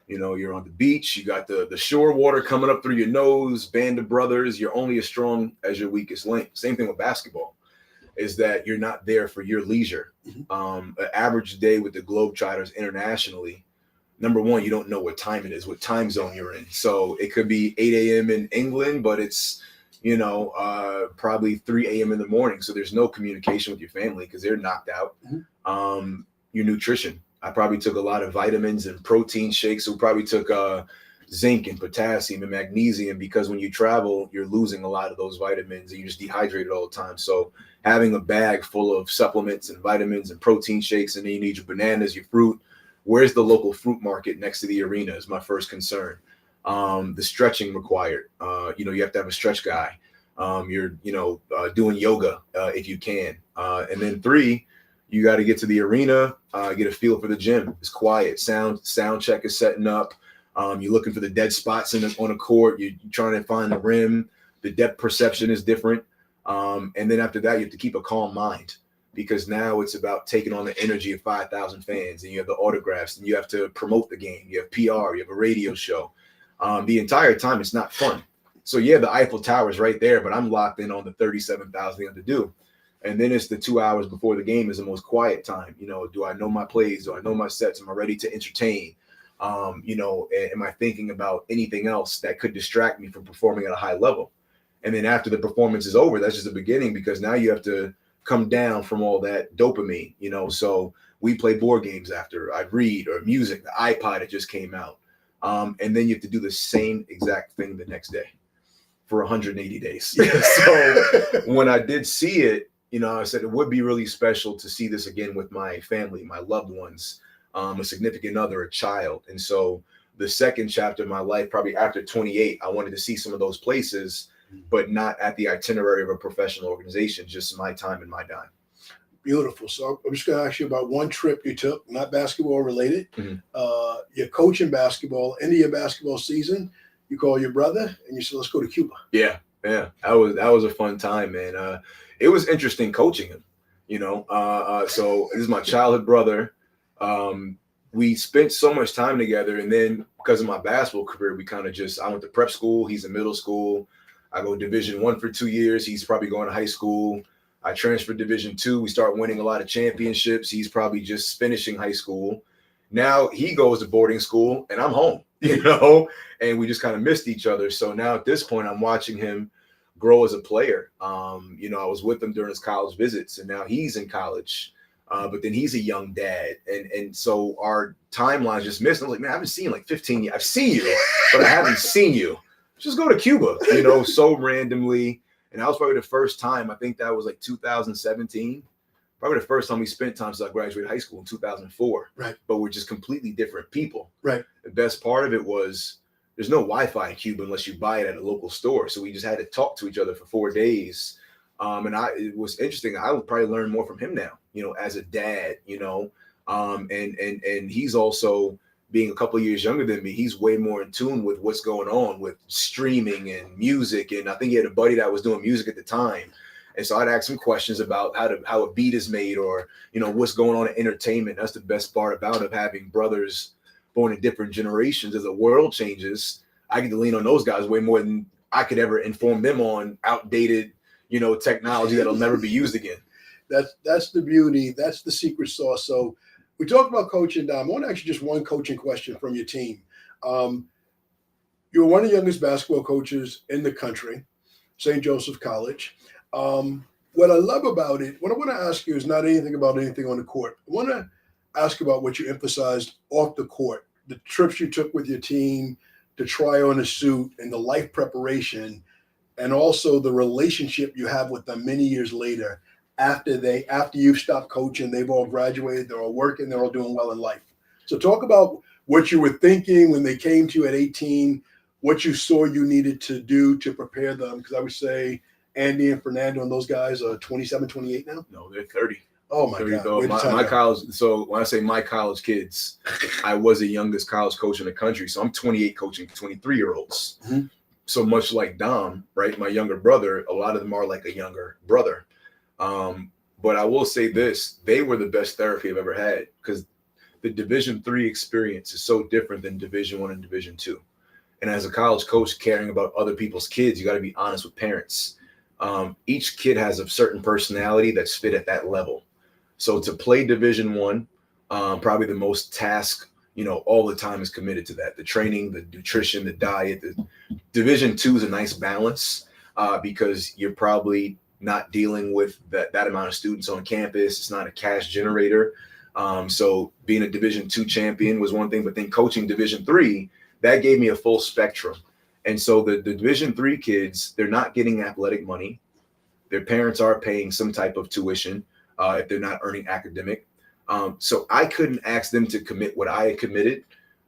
You know, you're on the beach, you got the shore water coming up through your nose, band of brothers, you're only as strong as your weakest link. Same thing with basketball, is that you're not there for your leisure. An average day with the Globetrotters internationally, number one, you don't know what time it is, what time zone you're in. So it could be 8 a.m. in England, but it's, you know, probably 3 a.m. in the morning. So there's no communication with your family because they're knocked out. Your nutrition. I probably took a lot of vitamins and protein shakes. So we probably took zinc and potassium and magnesium because when you travel, you're losing a lot of those vitamins and you're just dehydrated all the time. So having a bag full of supplements and vitamins and protein shakes, and then you need your bananas, your fruit. Where's the local fruit market next to the arena is my first concern. The stretching required. You know, you have to have a stretch guy. You're, doing yoga if you can. And then 3, you got to get to the arena, get a feel for the gym. It's quiet. Sound check is setting up. You're looking for the dead spots on a court. You're trying to find the rim. The depth perception is different. And then after that, you have to keep a calm mind, because now it's about taking on the energy of 5,000 fans, and you have the autographs, and you have to promote the game. You have PR, you have a radio show. The entire time, it's not fun. So yeah, the Eiffel Tower is right there, but I'm locked in on the 37,000 thing to do. And then it's the 2 hours before the game is the most quiet time. Do I know my plays? Do I know my sets? Am I ready to entertain? Am I thinking about anything else that could distract me from performing at a high level? And then after the performance is over, that's just the beginning, because now you have to come down from all that dopamine, So we play board games after. I read, or music. The iPod, it just came out. And then you have to do the same exact thing the next day for 180 days. So when I did see it, I said it would be really special to see this again with my family, my loved ones, a significant other, a child. And so the second chapter of my life, probably after 28, I wanted to see some of those places, but not at the itinerary of a professional organization, just my time and my dime. Beautiful. So I'm just going to ask you about one trip you took, not basketball related. Mm-hmm. You're coaching basketball, end of your basketball season. You call your brother and you said, let's go to Cuba. Yeah. That was a fun time, man. It was interesting coaching him, so this is my childhood brother. We spent so much time together, and then because of my basketball career, we kind of I went to prep school. He's in middle school. I go Division I for 2 years. He's probably going to high school. I transferred Division II. We start winning a lot of championships. He's probably just finishing high school. Now he goes to boarding school and I'm home, and we just kind of missed each other. So now at this point, I'm watching him grow as a player. I was with him during his college visits, and now he's in college. But then he's a young dad. And so our timelines just missed. I was like, man, I haven't seen you like 15 years. I've seen you, but I haven't seen you. Just go to Cuba, so randomly. And that was probably the first time. I think that was like 2017. Probably the first time we spent time since I graduated high school in 2004. Right. But we're just completely different people. Right. The best part of it was there's no Wi-Fi in Cuba unless you buy it at a local store. So we just had to talk to each other for 4 days. It was interesting. I would probably learn more from him now, as a dad, and he's also, being a couple of years younger than me, he's way more in tune with what's going on with streaming and music. And I think he had a buddy that was doing music at the time. And so I'd ask him questions about how a beat is made, or, what's going on in entertainment. That's the best part about it, having brothers born in different generations. As the world changes, I get to lean on those guys way more than I could ever inform them on outdated, technology that'll never be used again. That's the beauty. That's the secret sauce. So we talked about coaching, Dom. I want to ask you just one coaching question from your team. You're one of the youngest basketball coaches in the country, St. Joseph College. What I love about it, what I want to ask you is not anything about anything on the court. I want to ask about what you emphasized off the court, the trips you took with your team to try on a suit, and the life preparation, and also the relationship you have with them many years later after you've stopped coaching. They've all graduated, they're all working, they're all doing well in life. So talk about what you were thinking when they came to you at 18, what you saw you needed to do to prepare them. Because I would say Andy and Fernando and those guys are 27, 28 now? No, they're 30. Oh, my God. My college. So when I say my college kids, I was the youngest college coach in the country. So I'm 28 coaching 23-year-olds. Mm-hmm. So much like Dom, right? My younger brother, a lot of them are like a younger brother. But I will say this, they were the best therapy I've ever had, because the Division III experience is so different than Division I and Division II. And as a college coach caring about other people's kids, you got to be honest with parents. Each kid has a certain personality that's fit at that level. So to play Division I, probably the most task, all the time is committed to that. The training, the nutrition, the diet. The Division II is a nice balance because you're probably not dealing with that amount of students on campus. It's not a cash generator. So being a Division II champion was one thing, but then coaching Division III, that gave me a full spectrum. And so the Division III kids, they're not getting athletic money. Their parents are paying some type of tuition if they're not earning academic. So I couldn't ask them to commit what I had committed.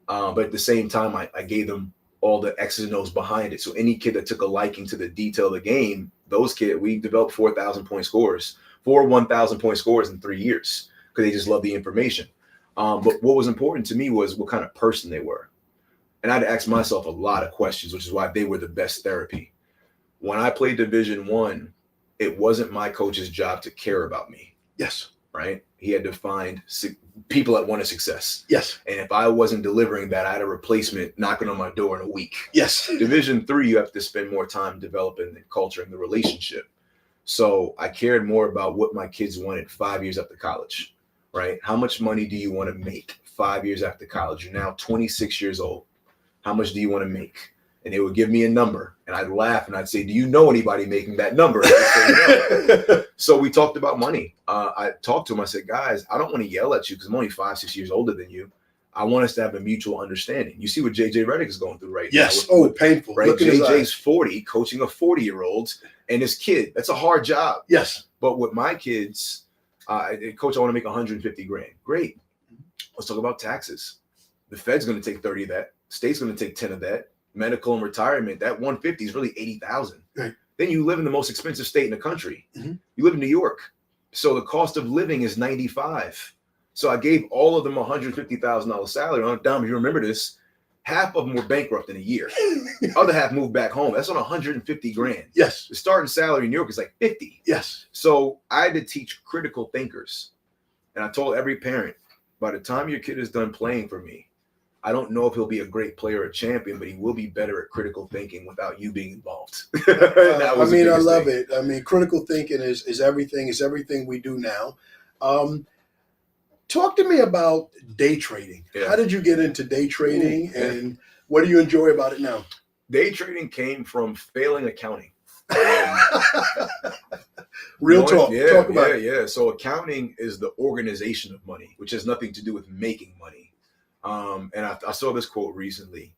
But at the same time, I gave them all the X's and O's behind it. So any kid that took a liking to the detail of the game, those kids, we developed 4,000 point scores, 1,000 point scores in 3 years because they just love the information. But what was important to me was what kind of person they were. And I had to ask myself a lot of questions, which is why they were the best therapy. When I played Division I, it wasn't my coach's job to care about me. Yes. Right? He had to find people that wanted success. Yes. And if I wasn't delivering that, I had a replacement knocking on my door in a week. Yes. Division III, you have to spend more time developing and culturing the relationship. So I cared more about what my kids wanted 5 years after college, right? How much money do you want to make 5 years after college? You're now 26 years old. How much do you want to make? And they would give me a number, and I'd laugh and I'd say, do you know anybody making that number? No. So we talked about money. I talked to him. I said, guys, I don't want to yell at you because I'm only 5-6 years older than you. I want us to have a mutual understanding. You see what JJ Redick is going through right now. Yes. Oh, painful. Right. JJ's 40, coaching a 40-year-old and his kid. That's a hard job. Yes. But with my kids, coach, I want to make 150 grand. Great. Let's talk about taxes. The Fed's going to take 30 of that. State's going to take 10 of that. Medical and retirement, that 150 is really 80,000. Right. Then you live in the most expensive state in the country. Mm-hmm. You live in New York. So the cost of living is 95. So I gave all of them $150,000 salary. On Dom, if you remember this, half of them were bankrupt in a year. Other half moved back home. That's on 150 grand. Yes. The starting salary in New York is like 50. Yes. So I had to teach critical thinkers. And I told every parent, by the time your kid is done playing for me, I don't know if he'll be a great player or champion, but he will be better at critical thinking without you being involved. I love it. I mean, critical thinking is everything. It's everything we do now. Talk to me about day trading. Yeah. How did you get into day trading, and what do you enjoy about it now? Day trading came from failing accounting. Real talk. Talk about it. Yeah. So accounting is the organization of money, which has nothing to do with making money. And I saw this quote recently.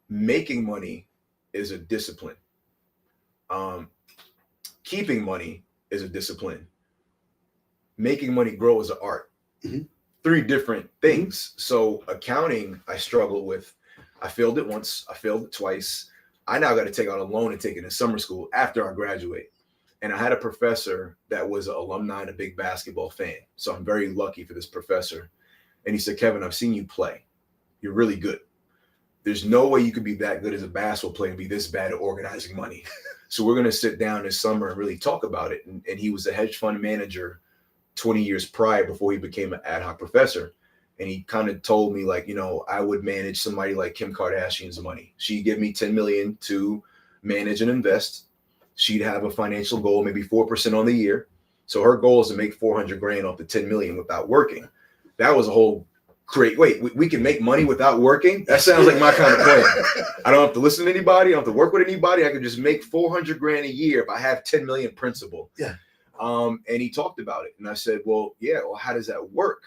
Making money is a discipline. Keeping money is a discipline. Making money grow is an art. Mm-hmm. 3 different things. Mm-hmm. So accounting, I struggled with. I failed it once. I failed it twice. I now got to take out a loan and take it in summer school after I graduate. And I had a professor that was an alumni and a big basketball fan. So I'm very lucky for this professor. And he said, Kevin, I've seen you play. You're really good. There's no way you could be that good as a basketball player and be this bad at organizing money. So we're going to sit down this summer and really talk about it. And he was a hedge fund manager 20 years prior before he became an ad hoc professor. And he kind of told me, like, I would manage somebody like Kim Kardashian's money. She'd give me $10 million to manage and invest. She'd have a financial goal, maybe 4% on the year. So her goal is to make 400 grand off the 10 million without working. That was a whole great, we can make money without working? That sounds like my kind of plan. I don't have to listen to anybody. I don't have to work with anybody. I can just make 400 grand a year if I have 10 million principal. Yeah. And he talked about it. And I said, well, how does that work?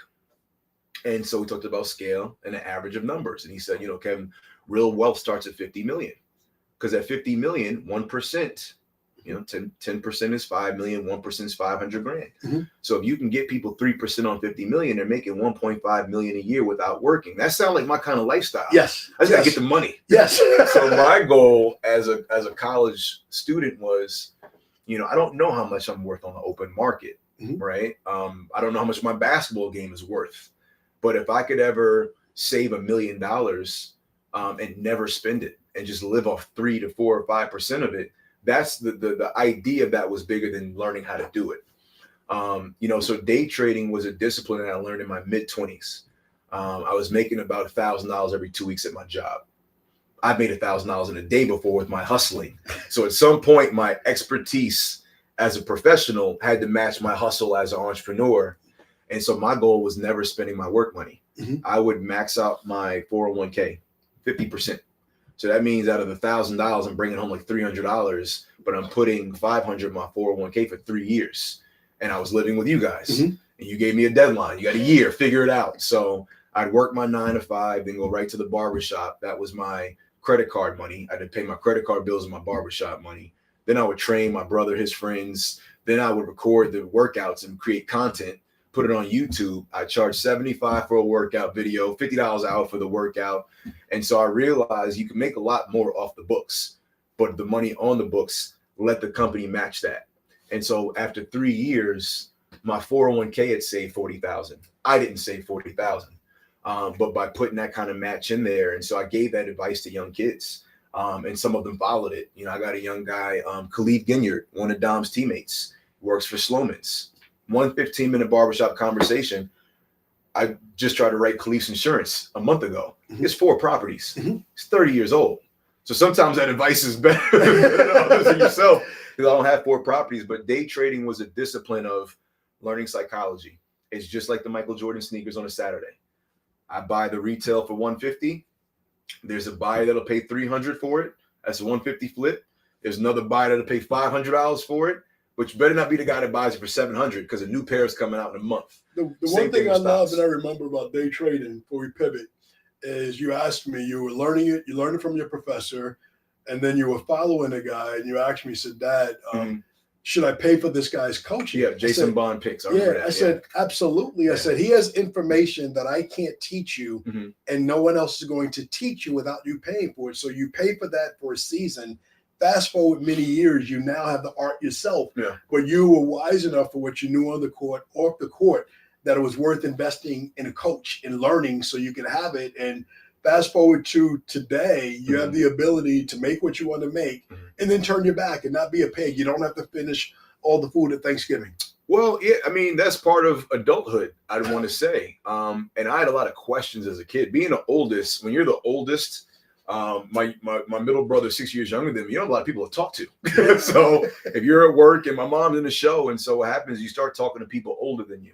And so we talked about scale and the average of numbers. And he said, Kevin, real wealth starts at 50 million. Because at 50 million, 1%, 10% is 5 million, 1% is 500 grand. Mm-hmm. So if you can get people 3% on 50 million, they're making 1.5 million a year without working. That sounds like my kind of lifestyle. Yes. I just gotta get the money. Yes. So my goal as a college student was, I don't know how much I'm worth on the open market, mm-hmm. right? I don't know how much my basketball game is worth, but if I could ever save $1 million and never spend it and just live off 3 to 4 or 5% of it, that's the idea of that was bigger than learning how to do it. So day trading was a discipline that I learned in my mid-20s. I was making about $1,000 every 2 weeks at my job. I've made $1,000 in a day before with my hustling. So at some point, my expertise as a professional had to match my hustle as an entrepreneur. And so my goal was never spending my work money. Mm-hmm. I would max out my 401k 50%. So that means out of $1,000, I'm bringing home like $300, but I'm putting $500 in my 401k for 3 years. And I was living with you guys, mm-hmm. and you gave me a deadline. You got a year, figure it out. So I'd work my 9 to 5, then go right to the barbershop. That was my credit card money. I had to pay my credit card bills and my barbershop money. Then I would train my brother, his friends. Then I would record the workouts and create content, put it on YouTube. I charge $75 for a workout video, $50 an hour for the workout. And so I realized you can make a lot more off the books, but the money on the books, let the company match that. And so after 3 years, my 401k had saved $40,000. I didn't save $40,000, but by putting that kind of match in there. And so I gave that advice to young kids, and some of them followed it. You know, I got a young guy, Khalid Ginyard, one of Dom's teammates, works for Sloman's. 15-minute barbershop conversation. I just tried to write Khalif's insurance a month ago. He has 4 properties. He's 30 years old. So sometimes that advice is better than others than yourself, because I don't have 4 properties. But day trading was a discipline of learning psychology. It's just like the Michael Jordan sneakers on a Saturday. I buy the retail for $150. There's a buyer that'll pay $300 for it. That's a $150 flip. There's another buyer that'll pay $500 for it, which better not be the guy that buys it for $700 because a new pair is coming out in a month. The one thing I love and I remember about day trading before we pivot is you asked me, you were learning it, you learned it from your professor, and then you were following a guy, and you asked me, you said, Dad, should I pay for this guy's coaching? Yeah, Jason Bond picks. I said, absolutely. I said, he has information that I can't teach you, and no one else is going to teach you without you paying for it. So you pay for that for a season. Fast forward many years, you now have the art yourself, but you were wise enough for what you knew on the court, off the court, that it was worth investing in a coach and learning so you could have it. And fast forward to today, you have the ability to make what you want to make and then turn your back and not be a pig. You don't have to finish all the food at Thanksgiving. Well, yeah, I mean, that's part of adulthood, I'd want to say. And I had a lot of questions as a kid. Being the oldest, when you're the oldest, my middle brother, 6 years younger than me, you don't have a lot of people to talk to. So if you're at work and my mom's in the show, and so what happens, you start talking to people older than you.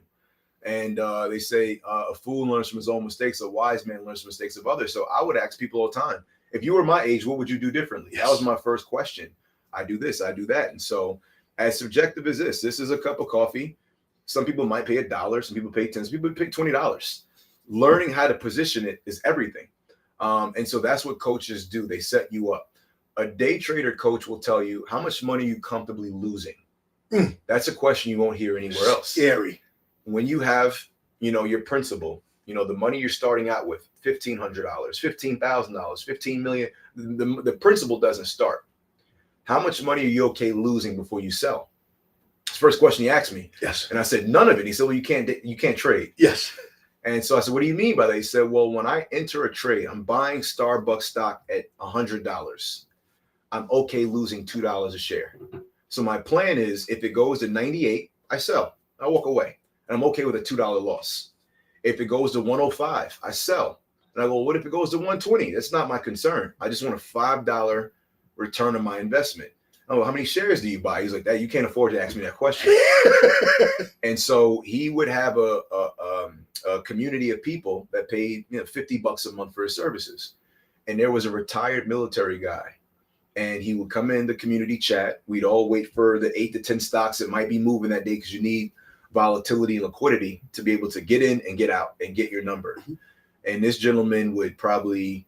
And they say a fool learns from his own mistakes, a wise man learns from mistakes of others. So I would ask people all the time, if you were my age, what would you do differently? Yes. That was my first question. I do this, I do that. And so as subjective as this is a cup of coffee. Some people might pay $1, some people pay 10, some people pay $20. Learning how to position it is everything. And so that's what coaches do. They set you up. A day trader coach will tell you how much money you comfortably losing. That's a question you won't hear anywhere else. Scary. When you have, your principal, the money you're starting out with, $1,500, $15,000, 15 million, the principal doesn't start. How much money are you okay losing before you sell? It's the first question he asked me. Yes. And I said, none of it. He said, well, you can't trade. Yes. And so I said, what do you mean by that? He said, well, when I enter a trade, I'm buying Starbucks stock at $100. I'm okay losing $2 a share. So my plan is if it goes to 98, I sell. I walk away. And I'm okay with a $2 loss. If it goes to 105, I sell. And I go, what if it goes to 120? That's not my concern. I just want a $5 return on my investment. Oh, how many shares do you buy? He's like, that you can't afford to ask me that question. And so he would have a community of people that paid $50 a month for his services. And there was a retired military guy. And he would come in the community chat. We'd all wait for the 8 to 10 stocks that might be moving that day because you need volatility and liquidity to be able to get in and get out and get your number. And this gentleman would probably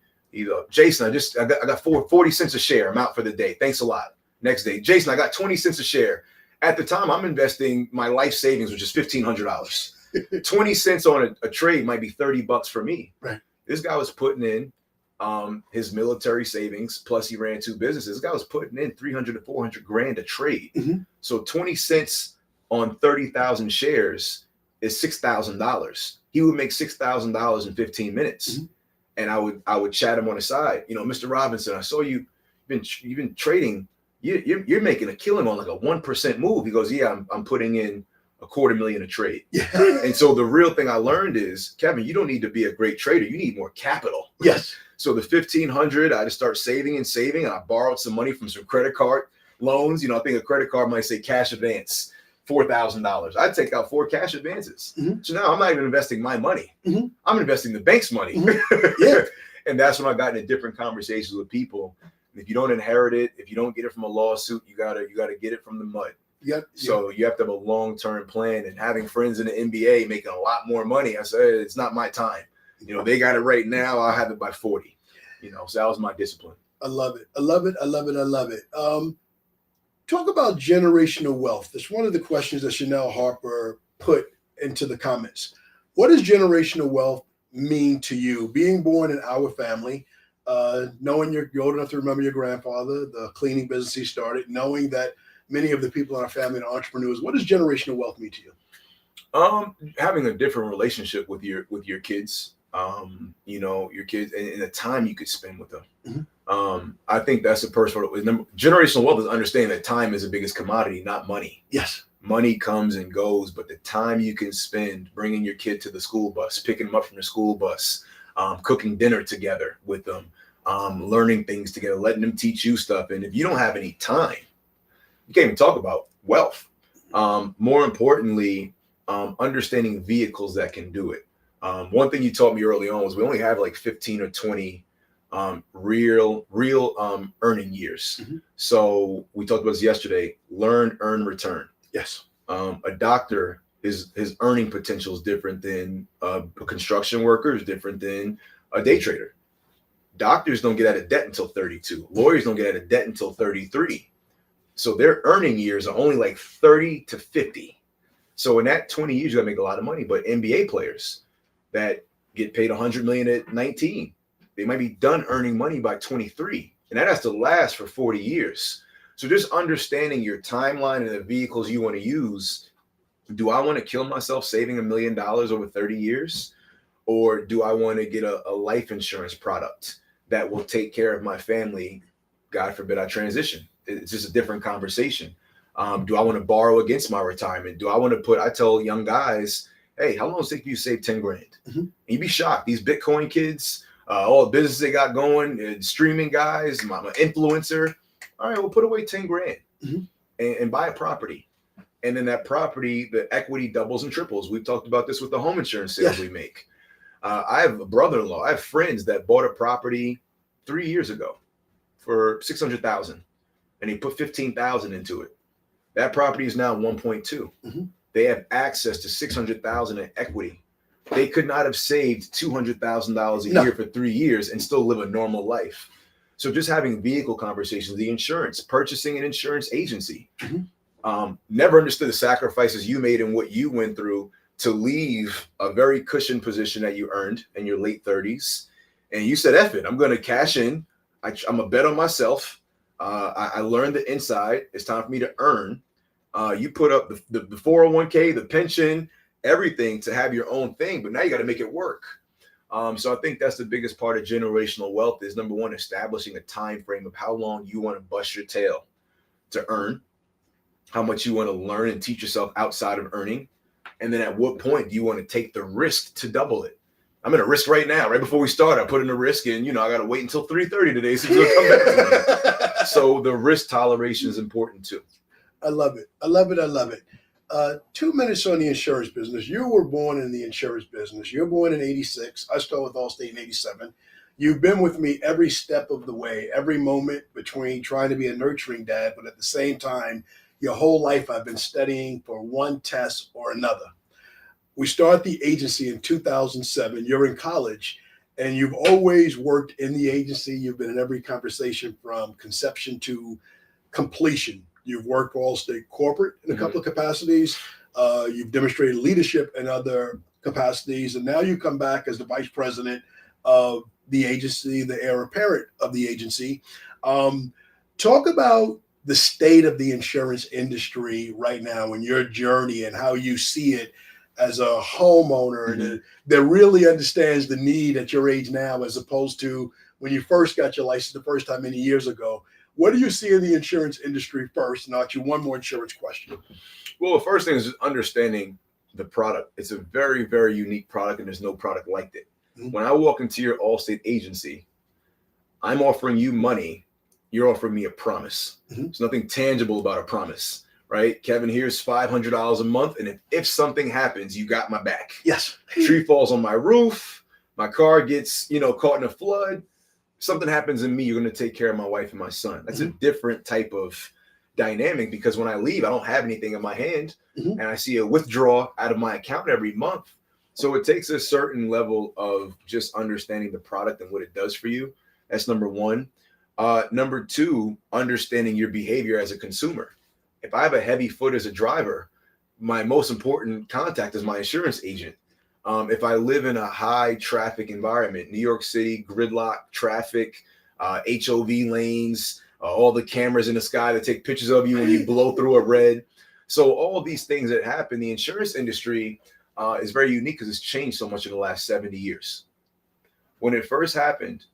Jason, I got 40 cents a share. I'm out for the day. Thanks a lot. Next day, Jason, I got 20 cents a share. At the time, I'm investing my life savings, which is $1,500. 20 cents on a trade might be $30 for me. Right. This guy was putting in his military savings, plus he ran 2 businesses. This guy was putting in $300 to $400 grand a trade. So 20 cents on 30,000 shares is $6,000. He would make $6,000 in 15 minutes. And I would chat him on the side. Mr. Robinson, I saw you've been trading. You're making a killing on like a 1% move. He goes, yeah, I'm putting in $250,000 a trade. Yeah. And so the real thing I learned is, Kevin, you don't need to be a great trader. You need more capital. Yes. So the $1,500, I just start saving. And I borrowed some money from some credit card loans. I think a credit card might say cash advance, $4,000. I'd take out 4 cash advances. So now I'm not even investing my money. I'm investing the bank's money. Yeah. And that's when I got into different conversations with people. And if you don't inherit it, if you don't get it from a lawsuit, you gotta get it from the mud. So you have to have a long-term plan. And having friends in the NBA making a lot more money, I said, it's not my time. They got it right now. I'll have it by 40. So that was my discipline. I love it. I love it. I love it. I love it. Talk about generational wealth. That's one of the questions that Chanel Harper put into the comments. What does generational wealth mean to you? Being born in our family, knowing you're old enough to remember your grandfather, the cleaning business he started, knowing that many of the people in our family are entrepreneurs. What does generational wealth mean to you? Having a different relationship with your kids, your kids and the time you could spend with them. Mm-hmm. I think that's the personal. Generational wealth is understanding that time is the biggest commodity, not money. Yes. Money comes and goes, but the time you can spend bringing your kid to the school bus, picking them up from the school bus, cooking dinner together with them, learning things together, letting them teach you stuff. And if you don't have any time, you can't even talk about wealth. More importantly, understanding vehicles that can do it. One thing you taught me early on was we only have like 15 or 20 real earning years. Mm-hmm. So we talked about this yesterday, learn, earn, return. Yes. A doctor, his earning potential is different than a construction worker, is different than a day trader. Doctors don't get out of debt until 32. Lawyers don't get out of debt until 33. So their earning years are only like 30 to 50. So in that 20 years, you gotta make a lot of money. But NBA players that get paid $100 million at 19, they might be done earning money by 23. And that has to last for 40 years. So just understanding your timeline and the vehicles you want to use. Do I want to kill myself saving $1 million over 30 years? Or do I want to get a life insurance product that will take care of my family? God forbid I transition. It's just a different conversation. Do I want to borrow against my retirement? Do I want to I tell young guys, hey, how long does it take you to save 10 grand? Mm-hmm. And you'd be shocked. These Bitcoin kids, all the business they got going, streaming guys, my influencer. All right, we'll put away 10 grand and buy a property. And then that property, the equity doubles and triples. We've talked about this with the home insurance sales we make. I have a brother-in-law. I have friends that bought a property 3 years ago for $600,000, and he put $15,000 into it. That property is now 1.2. Mm-hmm. They have access to $600,000 in equity. They could not have saved $200,000 a year for 3 years and still live a normal life. So just having vehicle conversations, the insurance, purchasing an insurance agency. Mm-hmm. Never understood the sacrifices you made and what you went through to leave a very cushioned position that you earned in your late 30s. And you said, F it, I'm going to cash in. I'm a bet on myself. I learned the inside. It's time for me to earn. You put up the 401k, the pension, everything to have your own thing, but now you got to make it work. So I think that's the biggest part of generational wealth is, number one, establishing a time frame of how long you want to bust your tail to earn, how much you want to learn and teach yourself outside of earning, and then at what point do you want to take the risk to double it. I'm in a risk right now. Right before we start, I put in a risk, and I got to wait until 3:30 today so it'll come back to me. So the risk toleration is important too. I love it. 2 minutes on the insurance business. You were born in the insurance business. You're born in 86. I started with Allstate in 87. You've been with me every step of the way, every moment between trying to be a nurturing dad, but at the same time, your whole life I've been studying for one test or another. We started the agency in 2007. You're in college, and you've always worked in the agency. You've been in every conversation from conception to completion. You've worked for Allstate corporate in a couple of capacities. You've demonstrated leadership in other capacities. And now you come back as the vice president of the agency, the heir apparent of the agency. Talk about the state of the insurance industry right now and your journey and how you see it as a homeowner that really understands the need at your age now, as opposed to when you first got your license the first time many years ago. What do you see in the insurance industry first? And I'll ask you one more insurance question. Well, the first thing is just understanding the product. It's a very, very unique product, and there's no product like it. Mm-hmm. When I walk into your Allstate agency, I'm offering you money. You're offering me a promise. Mm-hmm. There's nothing tangible about a promise, right? Kevin, here's $500 a month, and if something happens, you got my back. Yes. Tree falls on my roof. My car gets, caught in a flood. Something happens in me, you're going to take care of my wife and my son. That's a different type of dynamic, because when I leave, I don't have anything in my hand, and I see a withdrawal out of my account every month. So it takes a certain level of just understanding the product and what it does for you. That's number one. Number two, understanding your behavior as a consumer. If I have a heavy foot as a driver, my most important contact is my insurance agent. If I live in a high traffic environment, New York City, gridlock traffic, HOV lanes, all the cameras in the sky that take pictures of you when you blow through a red. So all these things that happen, the insurance industry is very unique because it's changed so much in the last 70 years. When it first happened,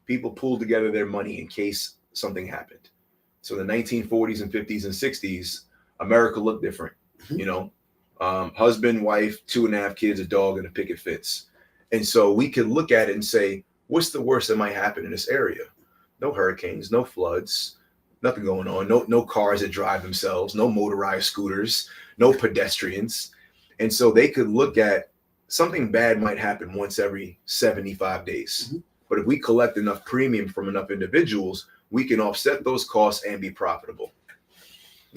people pooled together their money in case something happened. So in the 1940s and 50s and 60s, America looked different, you know, husband, wife, 2.5 kids, a dog, and a picket fence. And so we could look at it and say, what's the worst that might happen in this area? No hurricanes, no floods, nothing going on, no cars that drive themselves, no motorized scooters, no pedestrians. And so they could look at something bad might happen once every 75 days. Mm-hmm. But if we collect enough premium from enough individuals, we can offset those costs and be profitable.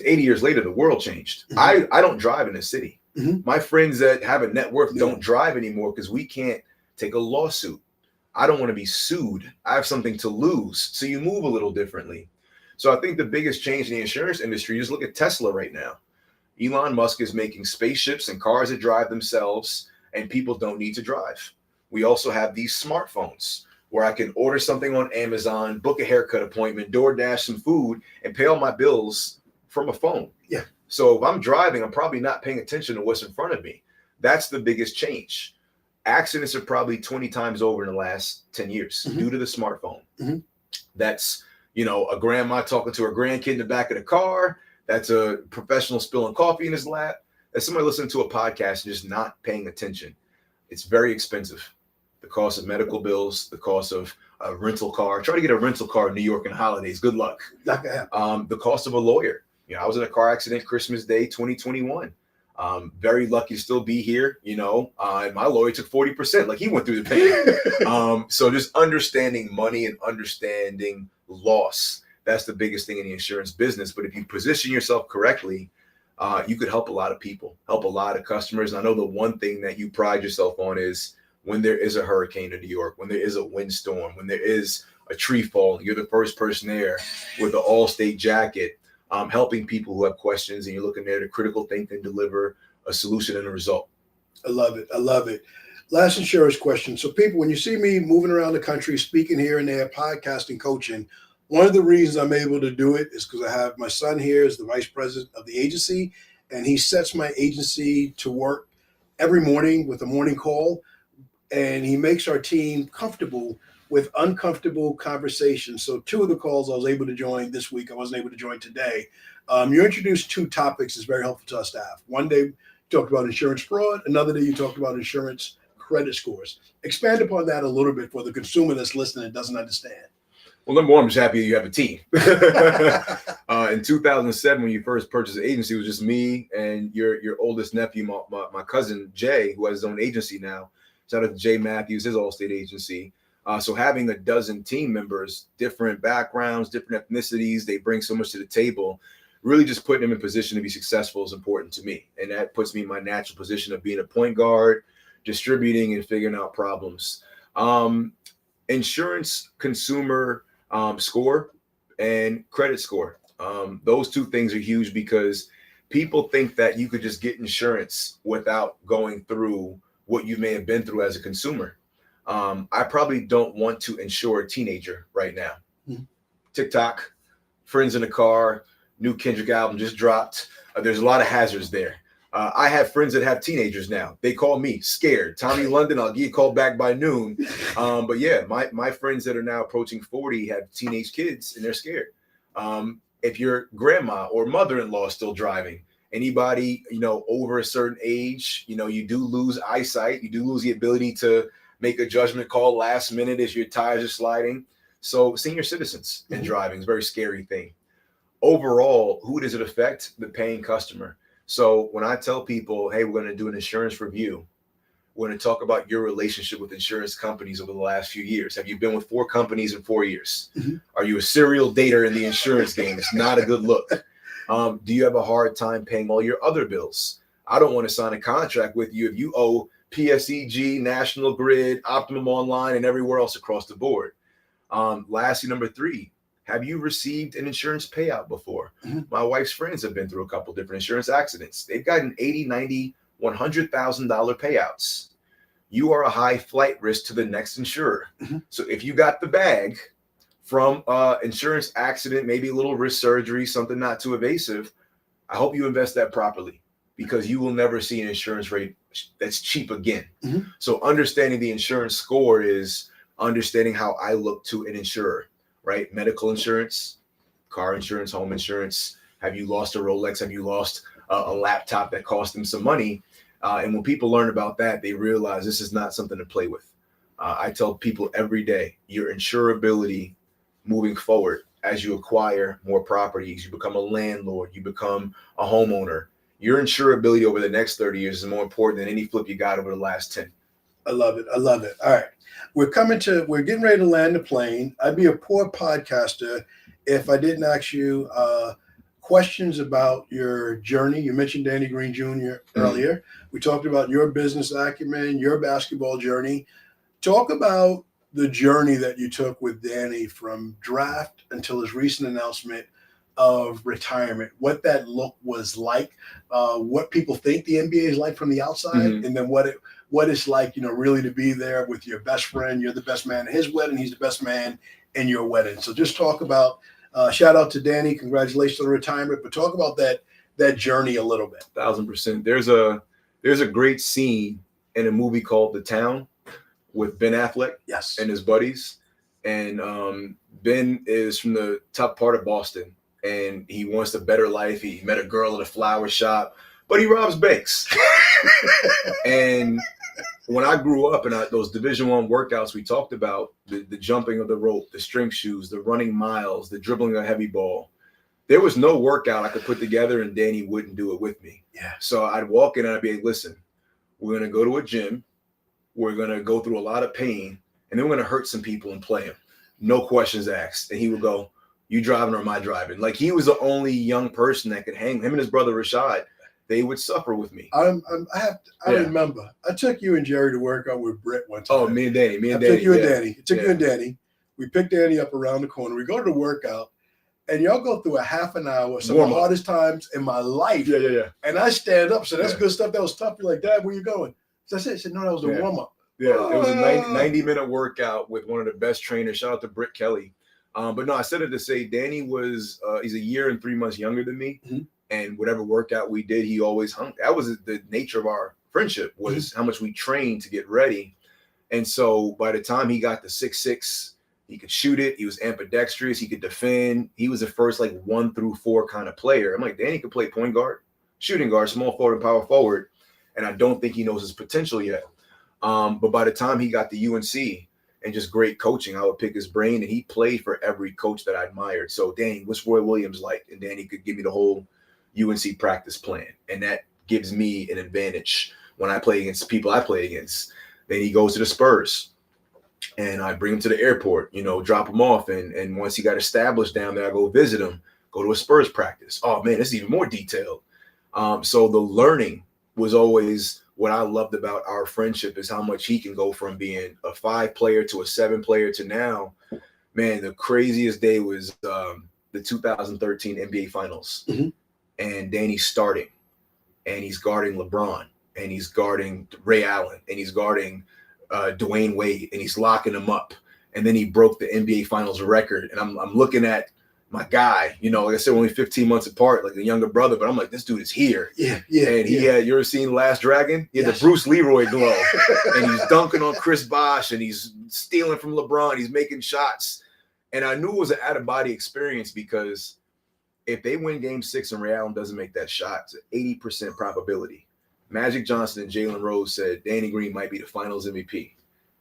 80 years later, the world changed. Mm-hmm. I don't drive in the city. Mm-hmm. My friends that have a net worth don't drive anymore because we can't take a lawsuit. I don't want to be sued. I have something to lose. So you move a little differently. So I think the biggest change in the insurance industry, just look at Tesla right now. Elon Musk is making spaceships and cars that drive themselves, and people don't need to drive. We also have these smartphones where I can order something on Amazon, book a haircut appointment, DoorDash some food, and pay all my bills from a phone. Yeah. So if I'm driving, I'm probably not paying attention to what's in front of me. That's the biggest change. Accidents are probably 20 times over in the last 10 years due to the smartphone. Mm-hmm. That's, you know, a grandma talking to her grandkid in the back of the car. That's a professional spilling coffee in his lap. That's somebody listening to a podcast and just not paying attention. It's very expensive. The cost of medical bills, the cost of a rental car. Try to get a rental car in New York in the holidays. Good luck. The cost of a lawyer. You know, I was in a car accident Christmas Day, 2021. Very lucky to still be here, you know, and my lawyer took 40%, like he went through the pain. So just understanding money and understanding loss, that's the biggest thing in the insurance business. But if you position yourself correctly, you could help a lot of people, help a lot of customers. And I know the one thing that you pride yourself on is when there is a hurricane in New York, when there is a windstorm, when there is a tree fall, you're the first person there with the All-State jacket. Helping people who have questions, and you're looking there to critical think and deliver a solution and a result. I love it. I love it. Last insurance question. So people, when you see me moving around the country, speaking here and there, podcasting, coaching, one of the reasons I'm able to do it is because I have my son here as the vice president of the agency, and he sets my agency to work every morning with a morning call, and he makes our team comfortable with uncomfortable conversations. So 2 of the calls I was able to join this week, I wasn't able to join today. You introduced 2 topics that's very helpful to our staff. One day you talked about insurance fraud. Another day you talked about insurance credit scores. Expand upon that a little bit for the consumer that's listening and doesn't understand. Well, number one, I'm just happy you have a team. In 2007, when you first purchased the agency, it was just me and your oldest nephew, my cousin, Jay, who has his own agency now. Shout out to Jay Matthews, his All-State agency. So having a dozen team members, different backgrounds, different ethnicities, they bring so much to the table, really just putting them in position to be successful is important to me. And that puts me in my natural position of being a point guard, distributing and figuring out problems. Insurance consumer score and credit score. Those 2 things are huge because people think that you could just get insurance without going through what you may have been through as a consumer. I probably don't want to insure a teenager right now. Mm-hmm. TikTok, friends in the car, new Kendrick album just dropped. There's a lot of hazards there. I have friends that have teenagers now. They call me scared. Tommy London, I'll give you a call back by noon. But yeah, my friends that are now approaching 40 have teenage kids and they're scared. If your grandma or mother-in-law is still driving, anybody, you know, over a certain age, you know, you do lose eyesight. You do lose the ability to make a judgment call last minute as your tires are sliding. So senior citizens and driving is a very scary thing. Overall, who does it affect? The paying customer. So when I tell people, hey, we're going to do an insurance review, we're going to talk about your relationship with insurance companies over the last few years. Have you been with 4 companies in 4 years? Mm-hmm. Are you a serial dater in the insurance game? It's not a good look. Do you have a hard time paying all your other bills? I don't want to sign a contract with you if you owe PSEG, National Grid, Optimum Online, and everywhere else across the board. Lastly, number 3, Have you received an insurance payout before? Mm-hmm. My wife's friends have been through a couple different insurance accidents. They've gotten $80, $90, $100,000 payouts. You are a high flight risk to the next insurer. Mm-hmm. So if you got the bag from insurance accident, maybe a little wrist surgery, something not too invasive, I hope you invest that properly, because you will never see an insurance rate that's cheap again. Mm-hmm. So understanding the insurance score is understanding how I look to an insurer, right? Medical insurance, car insurance, home insurance. Have you lost a Rolex? Have you lost a laptop that cost them some money? And when people learn about that, they realize this is not something to play with. I tell people every day, your insurability moving forward, as you acquire more properties, you become a landlord, you become a homeowner, your insurability over the next 30 years is more important than any flip you got over the last 10. I love it. I love it. All right. We're getting ready to land the plane. I'd be a poor podcaster if I didn't ask you questions about your journey. You mentioned Danny Green Jr. earlier. We talked about your business acumen, your basketball journey. Talk about the journey that you took with Danny from draft until his recent announcement of retirement, what that look was like, what people think the NBA is like from the outside, and then what it's like, really to be there with your best friend. You're the best man at his wedding. He's the best man in your wedding. So just talk about, shout out to Danny. Congratulations on the retirement, but talk about that journey a little bit. 1,000%. There's a great scene in a movie called The Town with Ben Affleck and his buddies. And Ben is from the top part of Boston, and he wants a better life. He met a girl at a flower shop, but he robs banks. And when I grew up and those Division I workouts we talked about, the jumping of the rope, the strength shoes, the running miles, the dribbling a heavy ball, there was no workout I could put together and Danny wouldn't do it with me. Yeah. So I'd walk in and I'd be like, listen, we're going to go to a gym. We're going to go through a lot of pain, and then we're going to hurt some people and play them. No questions asked. And he would go, you driving or am I driving? Like, he was the only young person that could hang. Him and his brother Rashad, they would suffer with me. I remember. I took you and Jerry to work out with Britt one time. Oh, me and Danny. I took you and Danny. We picked Danny up around the corner. We go to the workout, and y'all go through a half an hour, some of the hardest times in my life. Yeah. And I stand up. So that's good stuff. That was tough. You're like, Dad, where you going? So I said, no, that was a warm-up. Yeah, it was a 90-minute workout with one of the best trainers. Shout out to Britt Kelly. But no, I said it to say Danny was he's a year and 3 months younger than me. Mm-hmm. And whatever workout we did, he always hung. That was the nature of our friendship, was how much we trained to get ready. And so by the time he got to 6'6", he could shoot it. He was ambidextrous. He could defend. He was the first 1 through 4 kind of player. I'm like, Danny could play point guard, shooting guard, small forward, and power forward. And I don't think he knows his potential yet. But by the time he got to UNC and just great coaching, I would pick his brain, and he played for every coach that I admired. So, Danny, what's Roy Williams like? And Danny could give me the whole UNC practice plan. And that gives me an advantage when I play against people I play against. Then he goes to the Spurs, and I bring him to the airport, drop him off. And once he got established down there, I go visit him, go to a Spurs practice. Oh, man, this is even more detailed. So the learning was always what I loved about our friendship, is how much he can go from being a 5 player to a 7 player to now. Man, the craziest day was the 2013 NBA Finals. Mm-hmm. And Danny's starting, and he's guarding LeBron, and he's guarding Ray Allen, and he's guarding Dwayne Wade, and he's locking them up. And then he broke the NBA Finals record. And I'm looking at my guy, like I said, only 15 months apart, like a younger brother, but I'm like, this dude is here. Yeah. And he had, you ever seen Last Dragon? He had the Bruce Leroy glow, and he's dunking on Chris Bosh, and he's stealing from LeBron. He's making shots. And I knew it was an out-of-body experience, because if they win Game 6 and Ray Allen doesn't make that shot, it's an 80% probability. Magic Johnson and Jalen Rose said Danny Green might be the Finals MVP.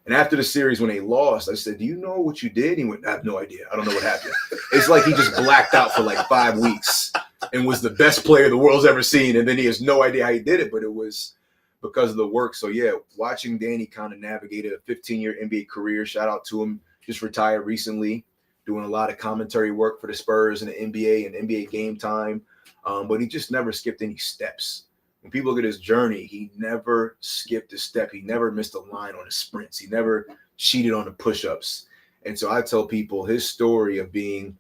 And after the series, when they lost, I said, do you know what you did? He went, I have no idea. I don't know what happened. It's like he just blacked out for 5 weeks and was the best player the world's ever seen. And then he has no idea how he did it, but it was because of the work. So, yeah, watching Danny kind of navigate a 15-year NBA career, shout out to him, just retired recently, doing a lot of commentary work for the Spurs and the NBA and NBA Game Time. But he just never skipped any steps. When people look at his journey, he never skipped a step. He never missed a line on his sprints. He never cheated on the push-ups. And so I tell people his story of being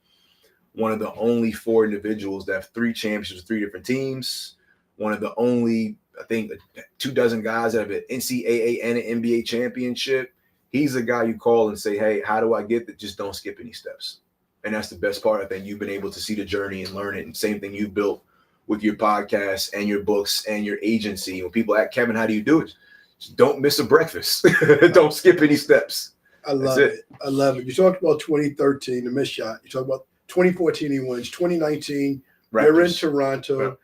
one of the only 4 individuals that have 3 championships with 3 different teams, one of the only, I think, 24 guys that have an NCAA and an NBA championship. He's a guy you call and say, hey, how do I get that? Just don't skip any steps. And that's the best part. I think you've been able to see the journey and learn it. And same thing you built with your podcast and your books and your agency. When people ask, Kevin, how do you do it? Just don't miss a breakfast. Don't skip any steps. I love it. I love it. You talked about 2013, the missed shot. You talked about 2014, he wins. 2019, Raptors. You're in Toronto. Yeah.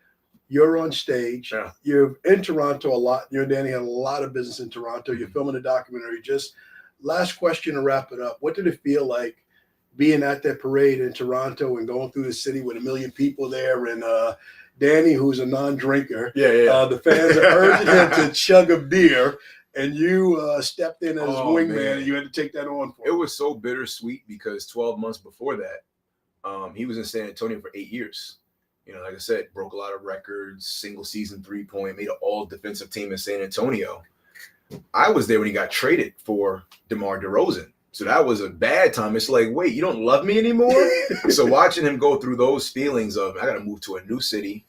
You're on stage. Yeah. You're in Toronto a lot. You and Danny had a lot of business in Toronto. You're filming a documentary. Just last question to wrap it up. What did it feel like being at that parade in Toronto and going through the city with 1 million people there, and Danny, who's a non-drinker, the fans are urging him to chug a beer, and you stepped in as wingman, and you had to take that on for him. It was so bittersweet because 12 months before that, he was in San Antonio for 8 years. You know, like I said, broke a lot of records, single season 3-point, made an all defensive team in San Antonio. I was there when he got traded for DeMar DeRozan. So that was a bad time. It's like, wait, you don't love me anymore? So watching him go through those feelings of, I got to move to a new city.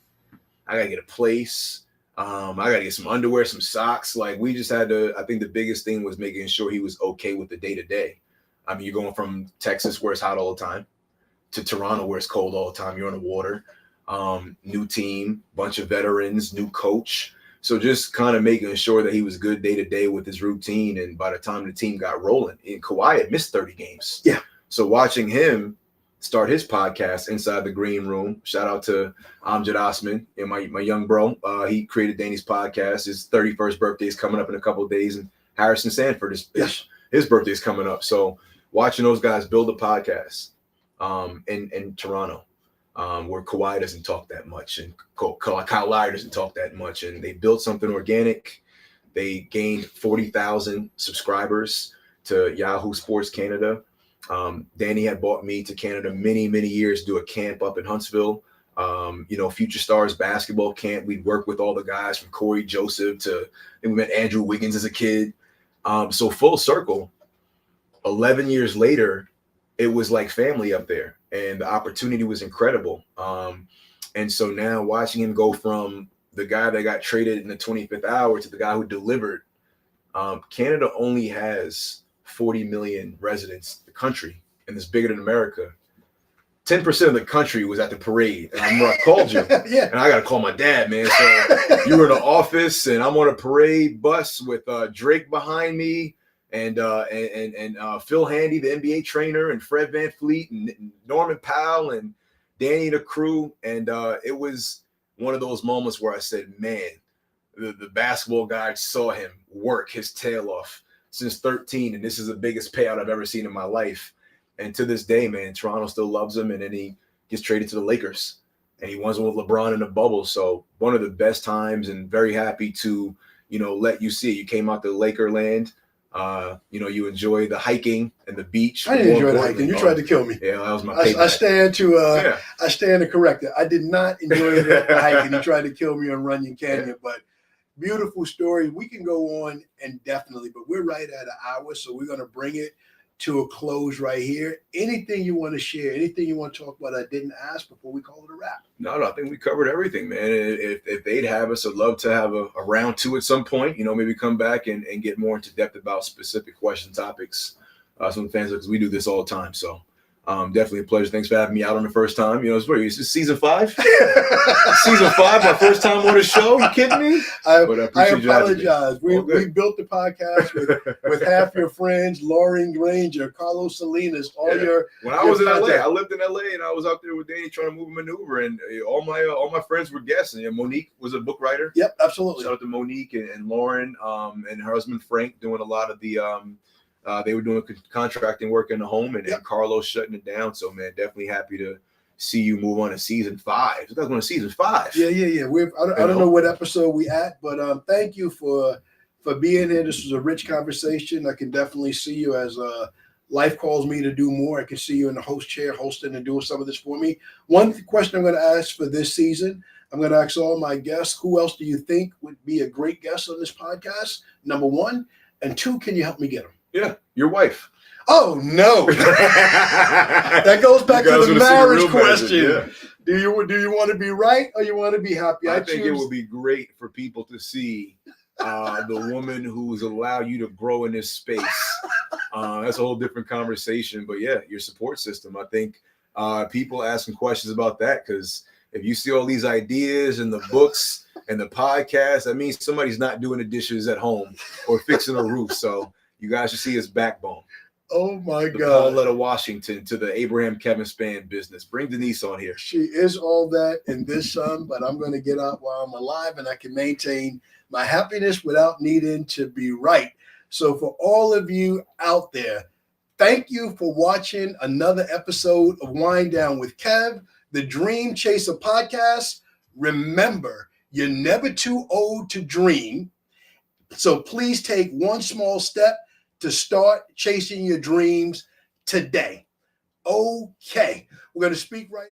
I got to get a place. I got to get some underwear, some socks. Like, we just had to, I think the biggest thing was making sure he was okay with the day-to-day. I mean, you're going from Texas where it's hot all the time to Toronto where it's cold all the time. You're on the water. New team, bunch of veterans, new coach. So just kind of making sure that he was good day to day with his routine. And by the time the team got rolling, and Kawhi had missed 30 games. Yeah. So watching him start his podcast Inside the Green Room, shout out to Amjad Osman and my young bro. He created Danny's podcast. His 31st birthday is coming up in a couple of days. And Harrison Sanford, his birthday is coming up. So watching those guys build a podcast in Toronto. Where Kawhi doesn't talk that much and Kyle Lowry doesn't talk that much. And they built something organic. They gained 40,000 subscribers to Yahoo Sports Canada. Danny had brought me to Canada many, many years to do a camp up in Huntsville. Future Stars basketball camp. We'd work with all the guys from Corey Joseph to, and we met Andrew Wiggins as a kid. So full circle, 11 years later, it was like family up there. And the opportunity was incredible. And so now watching him go from the guy that got traded in the 25th hour to the guy who delivered, Canada only has 40 million residents, the country, and it's bigger than America. 10% of the country was at the parade. And I remember I called you. Yeah. And I got to call my dad, man. So you were in the office and I'm on a parade bus with Drake behind me. And Phil Handy, the NBA trainer, and Fred VanVleet, and Norman Powell, and Danny the crew. And it was one of those moments where I said, man, the basketball guy saw him work his tail off since 13, and this is the biggest payout I've ever seen in my life. And to this day, man, Toronto still loves him, and then he gets traded to the Lakers. And he won with LeBron in the bubble. So one of the best times, and very happy to, let you see it. You came out to Laker land. You enjoy the hiking and the beach. I didn't enjoy the hiking. You tried to kill me. Yeah, that was my payback. I stand to correct it. I did not enjoy the hiking. You tried to kill me on Runyon Canyon, but beautiful story. We can go on indefinitely, but we're right at an hour, so we're going to bring it to a close right here. Anything you want to share, anything you want to talk about I didn't ask before we call it a wrap? No, I think we covered everything, man. If they'd have us, I'd love to have a round 2 at some point, maybe come back and get more into depth about specific question topics. Some fans, because we do this all the time. So definitely a pleasure. Thanks for having me out on the first time. It's season 5. Season 5, my first time on the show. You kidding me? I apologize. We built the podcast with half your friends, Lauren Granger, Carlos Salinas, When I was in LA, I lived in LA, and I was out there with Danny trying to move a maneuver, and all my friends were guests. And Monique was a book writer. Yep, absolutely. Shout out to Monique and Lauren, and her husband Frank doing a lot of the they were doing contracting work in the home, and Carlos shutting it down. So, man, definitely happy to see you move on to season 5. You guys going to season 5? Yeah. I don't know what episode we at, but thank you for being here. This was a rich conversation. I can definitely see you as life calls me to do more. I can see you in the host chair hosting and doing some of this for me. One question I'm going to ask for this season, I'm going to ask all my guests, who else do you think would be a great guest on this podcast? Number 1. And 2, can you help me get them? Yeah, your wife. Oh no, that goes back to the marriage question. Yeah. Do you want to be right or you want to be happy? I think it would be great for people to see the woman who's allowed you to grow in this space. That's a whole different conversation. But yeah, your support system. I think people asking questions about that, because if you see all these ideas and the books and the podcast, that means somebody's not doing the dishes at home or fixing a roof. So you guys should see his backbone. Oh my God. Pauletta Washington to the Abraham Kevin Spann business. Bring Denise on here. She is all that and this son, but I'm going to get out while I'm alive and I can maintain my happiness without needing to be right. So for all of you out there, thank you for watching another episode of Wine Down with Kev, the Dream Chaser podcast. Remember, you're never too old to dream. So please take one small step to start chasing your dreams today. Okay, we're going to speak right.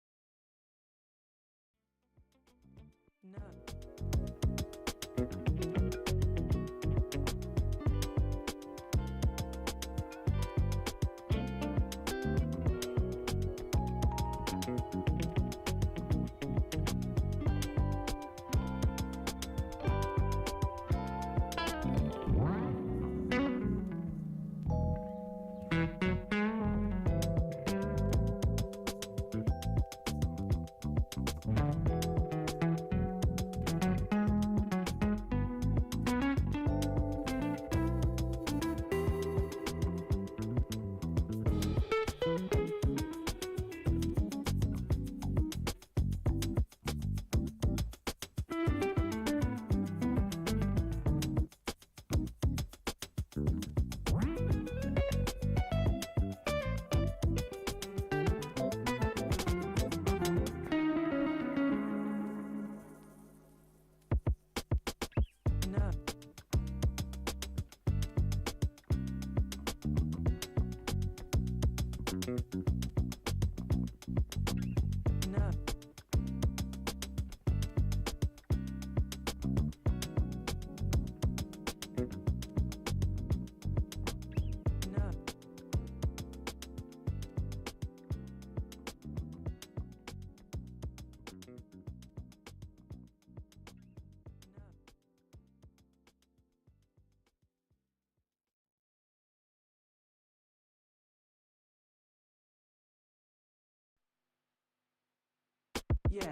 Yeah.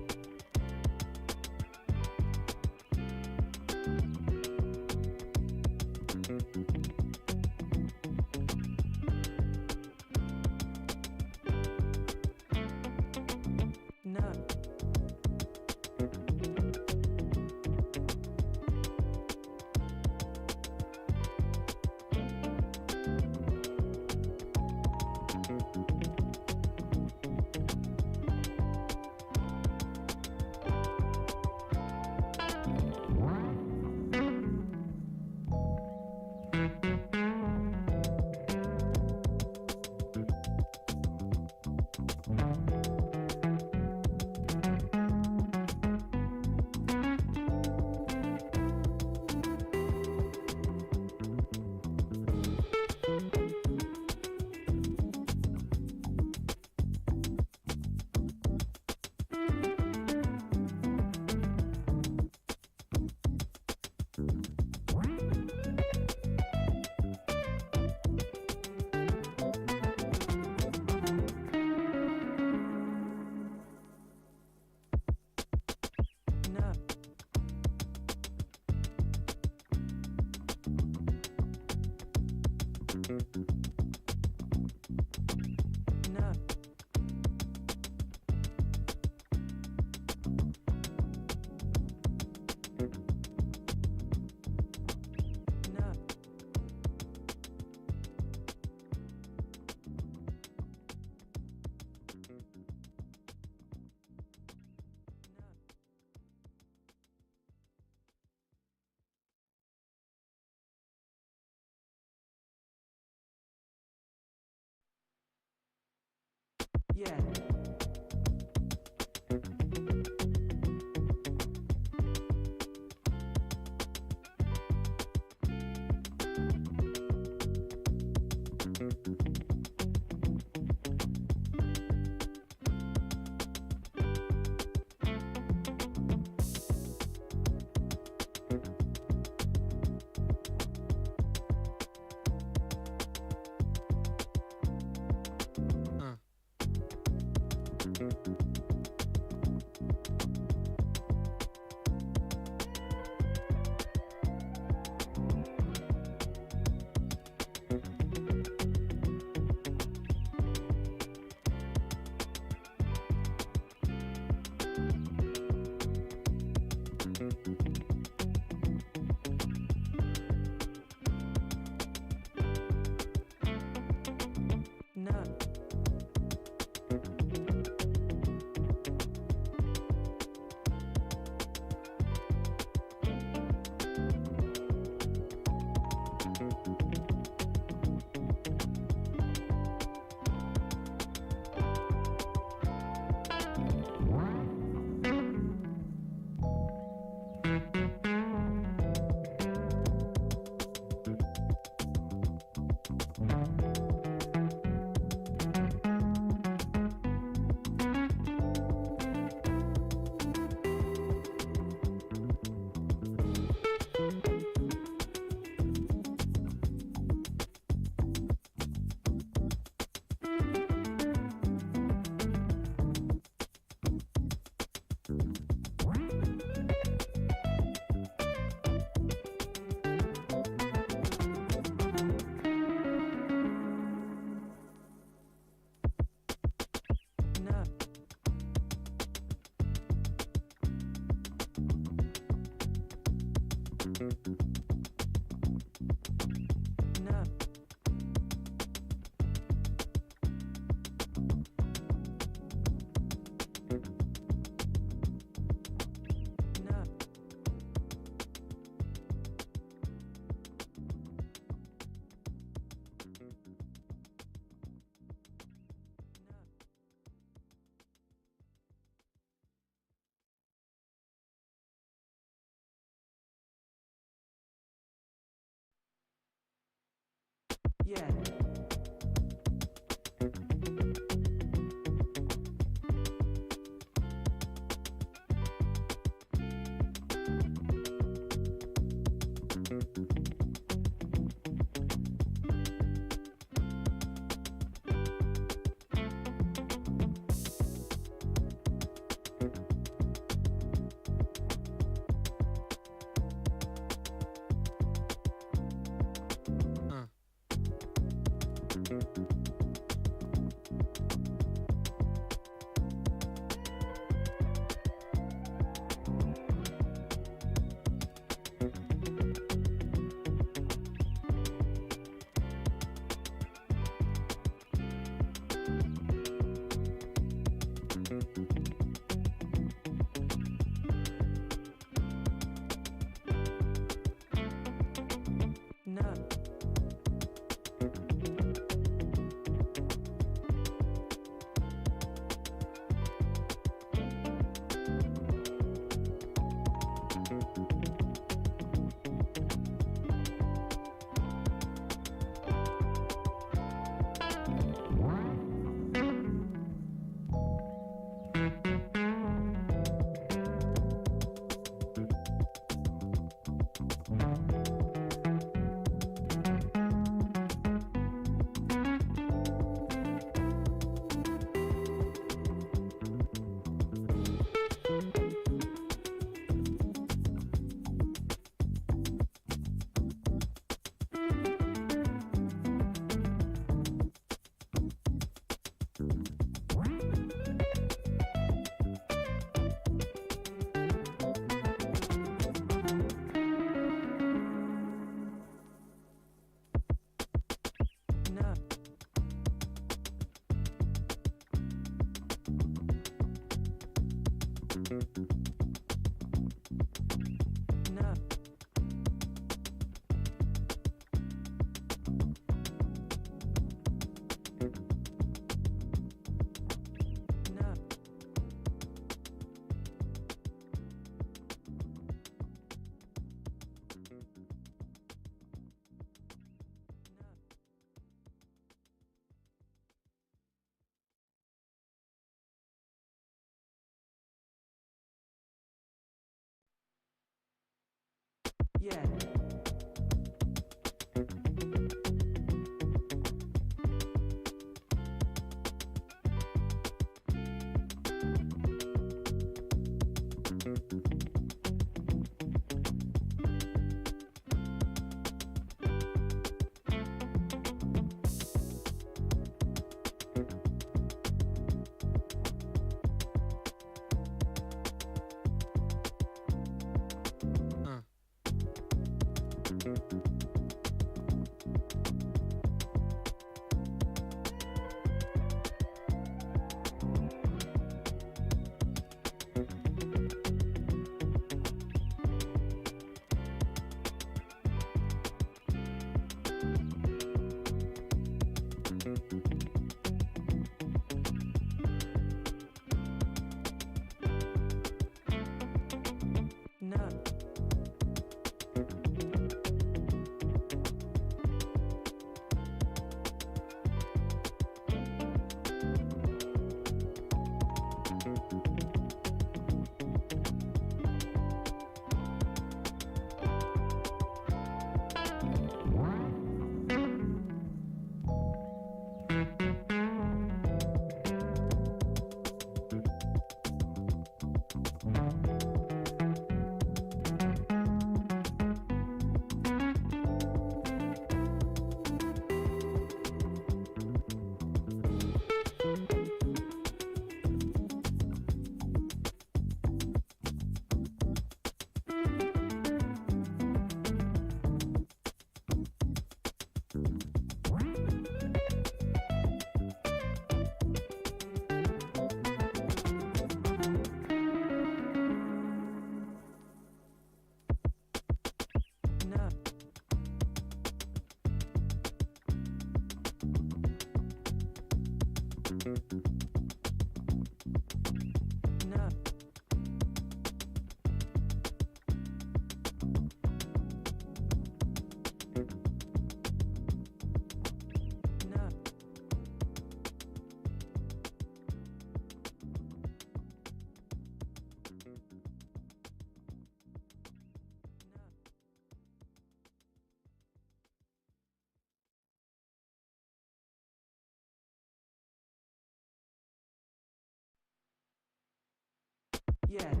Yeah.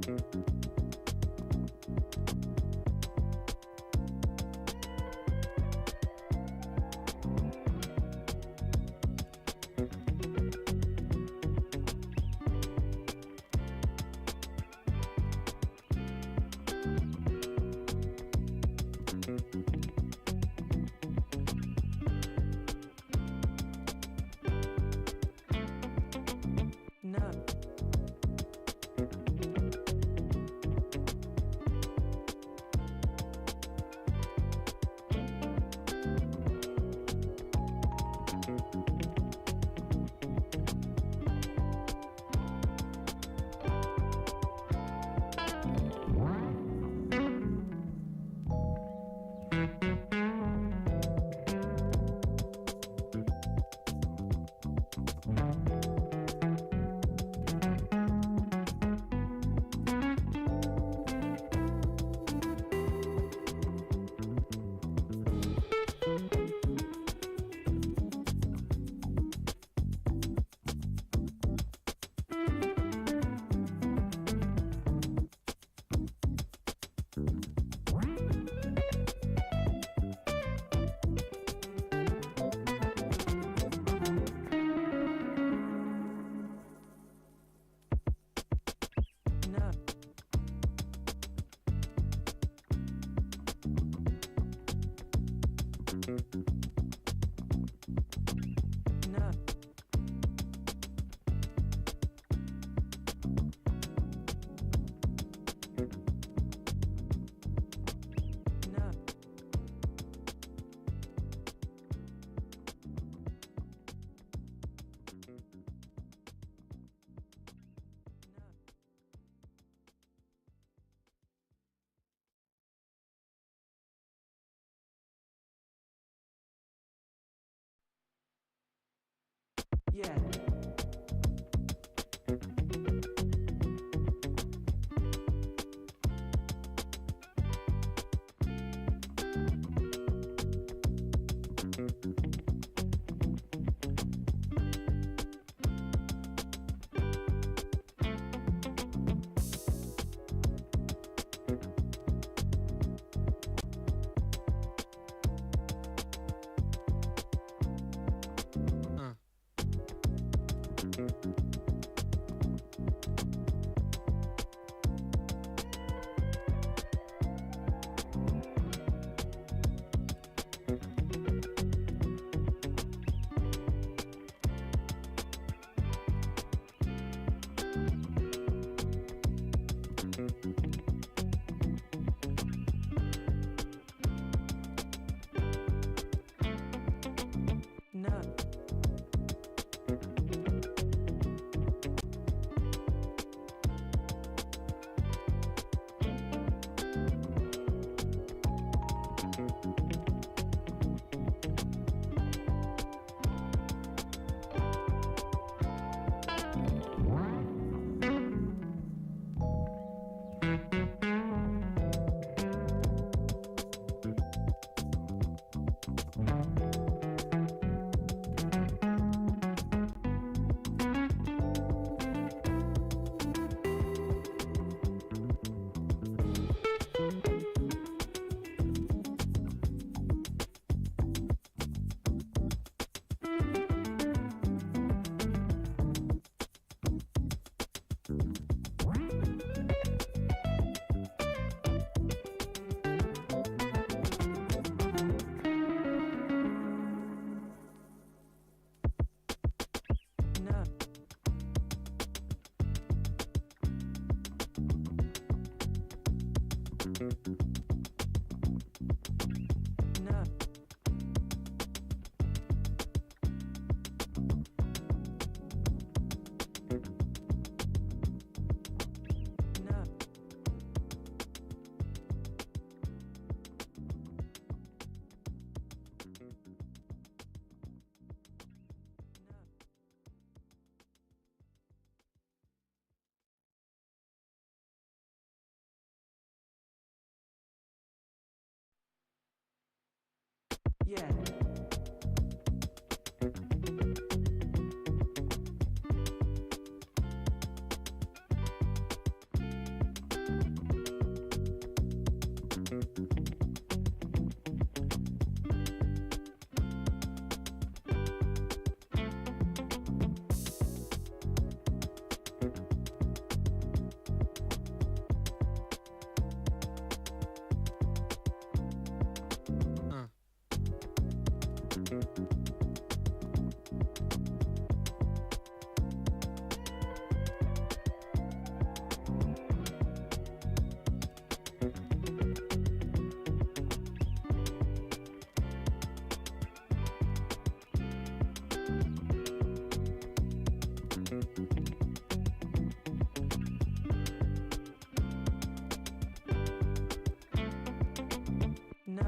No. No. No. No. Yeah. Yeah. No.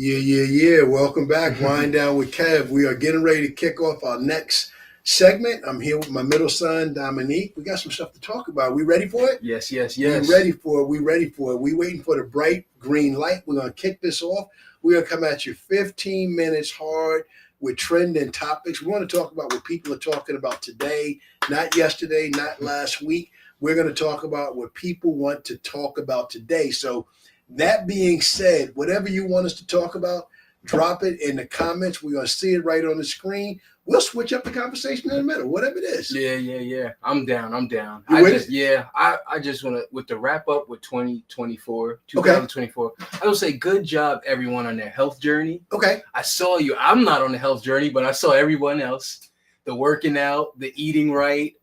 Yeah. Welcome back. Wind Down with Kev. We are getting ready to kick off our next segment. I'm here with my middle son, Dominique. We got some stuff to talk about. We ready for it? Yes. We ready for it. We waiting for the bright green light. We're going to kick this off. We're going to come at you 15 minutes hard with trending topics. We want to talk about what people are talking about today, not yesterday, not last week. We're going to talk about what people want to talk about today. So that being said, whatever you want us to talk about, drop it in the comments. We're going to see it right on the screen. We'll switch up the conversation in the middle, whatever it is. Yeah. I'm down. You I with just, it? yeah, I just want to, with the wrap up with 2024, I will say good job, everyone, on their health journey. Okay. I saw you. I'm not on the health journey, but I saw everyone else. The working out, the eating right.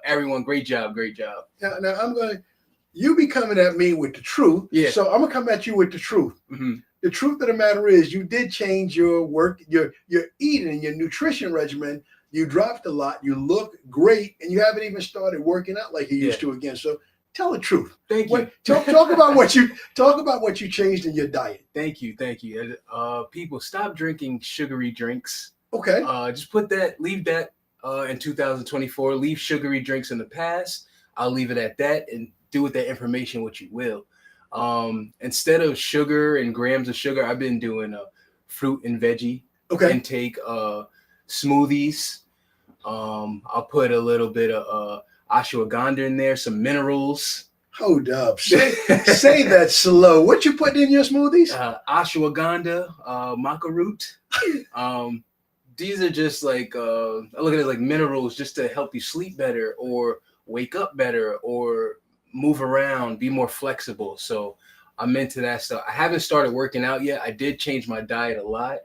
Everyone, great job. Now I'm going to, you be coming at me with the truth. Yeah. So I'm going to come at you with the truth. Mm-hmm. The truth of the matter is you did change your work, your eating, your nutrition regimen. You dropped a lot. You look great, and you haven't even started working out like you used to again. So tell the truth. Thank you. Talk about what you changed in your diet. Thank you. People, stop drinking sugary drinks. Okay. Just leave that in 2024. Leave sugary drinks in the past. I'll leave it at that and do with that information what you will. Instead of sugar and grams of sugar, I've been doing a fruit and veggie intake, smoothies. I'll put a little bit of ashwagandha in there, some minerals. Hold up. Say that slow. What you putting in your smoothies? Ashwagandha, maca root. These are just like, I look at it like minerals just to help you sleep better or wake up better or move around, be more flexible. So I'm into that stuff. I haven't started working out yet. I did change my diet a lot,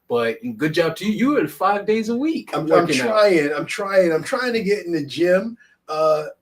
but good job to you. You are 5 days a week. I'm trying. I'm trying to get in the gym,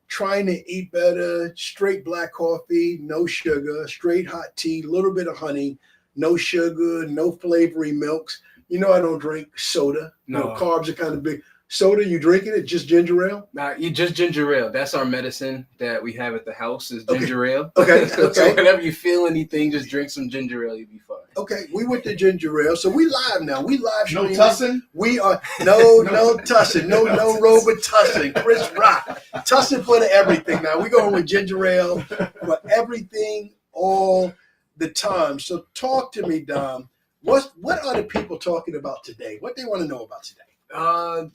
trying to eat better, straight black coffee, no sugar, straight hot tea, a little bit of honey, no sugar, no flavoring milks. You know, I don't drink soda. No. Carbs are kind of big. Soda, you drinking it? Just ginger ale? Nah, you just ginger ale. That's our medicine that we have at the house is ginger ale. Okay. So whenever you feel anything, just drink some ginger ale. You'll be fine. Okay, we went to ginger ale. So we live now. We live. No streaming. tussing? We are no tussing. No Robert tussing. Chris Rock. Tussing for the everything now. We going with ginger ale for everything all the time. So talk to me, Dom. What are the people talking about today? What they want to know about today?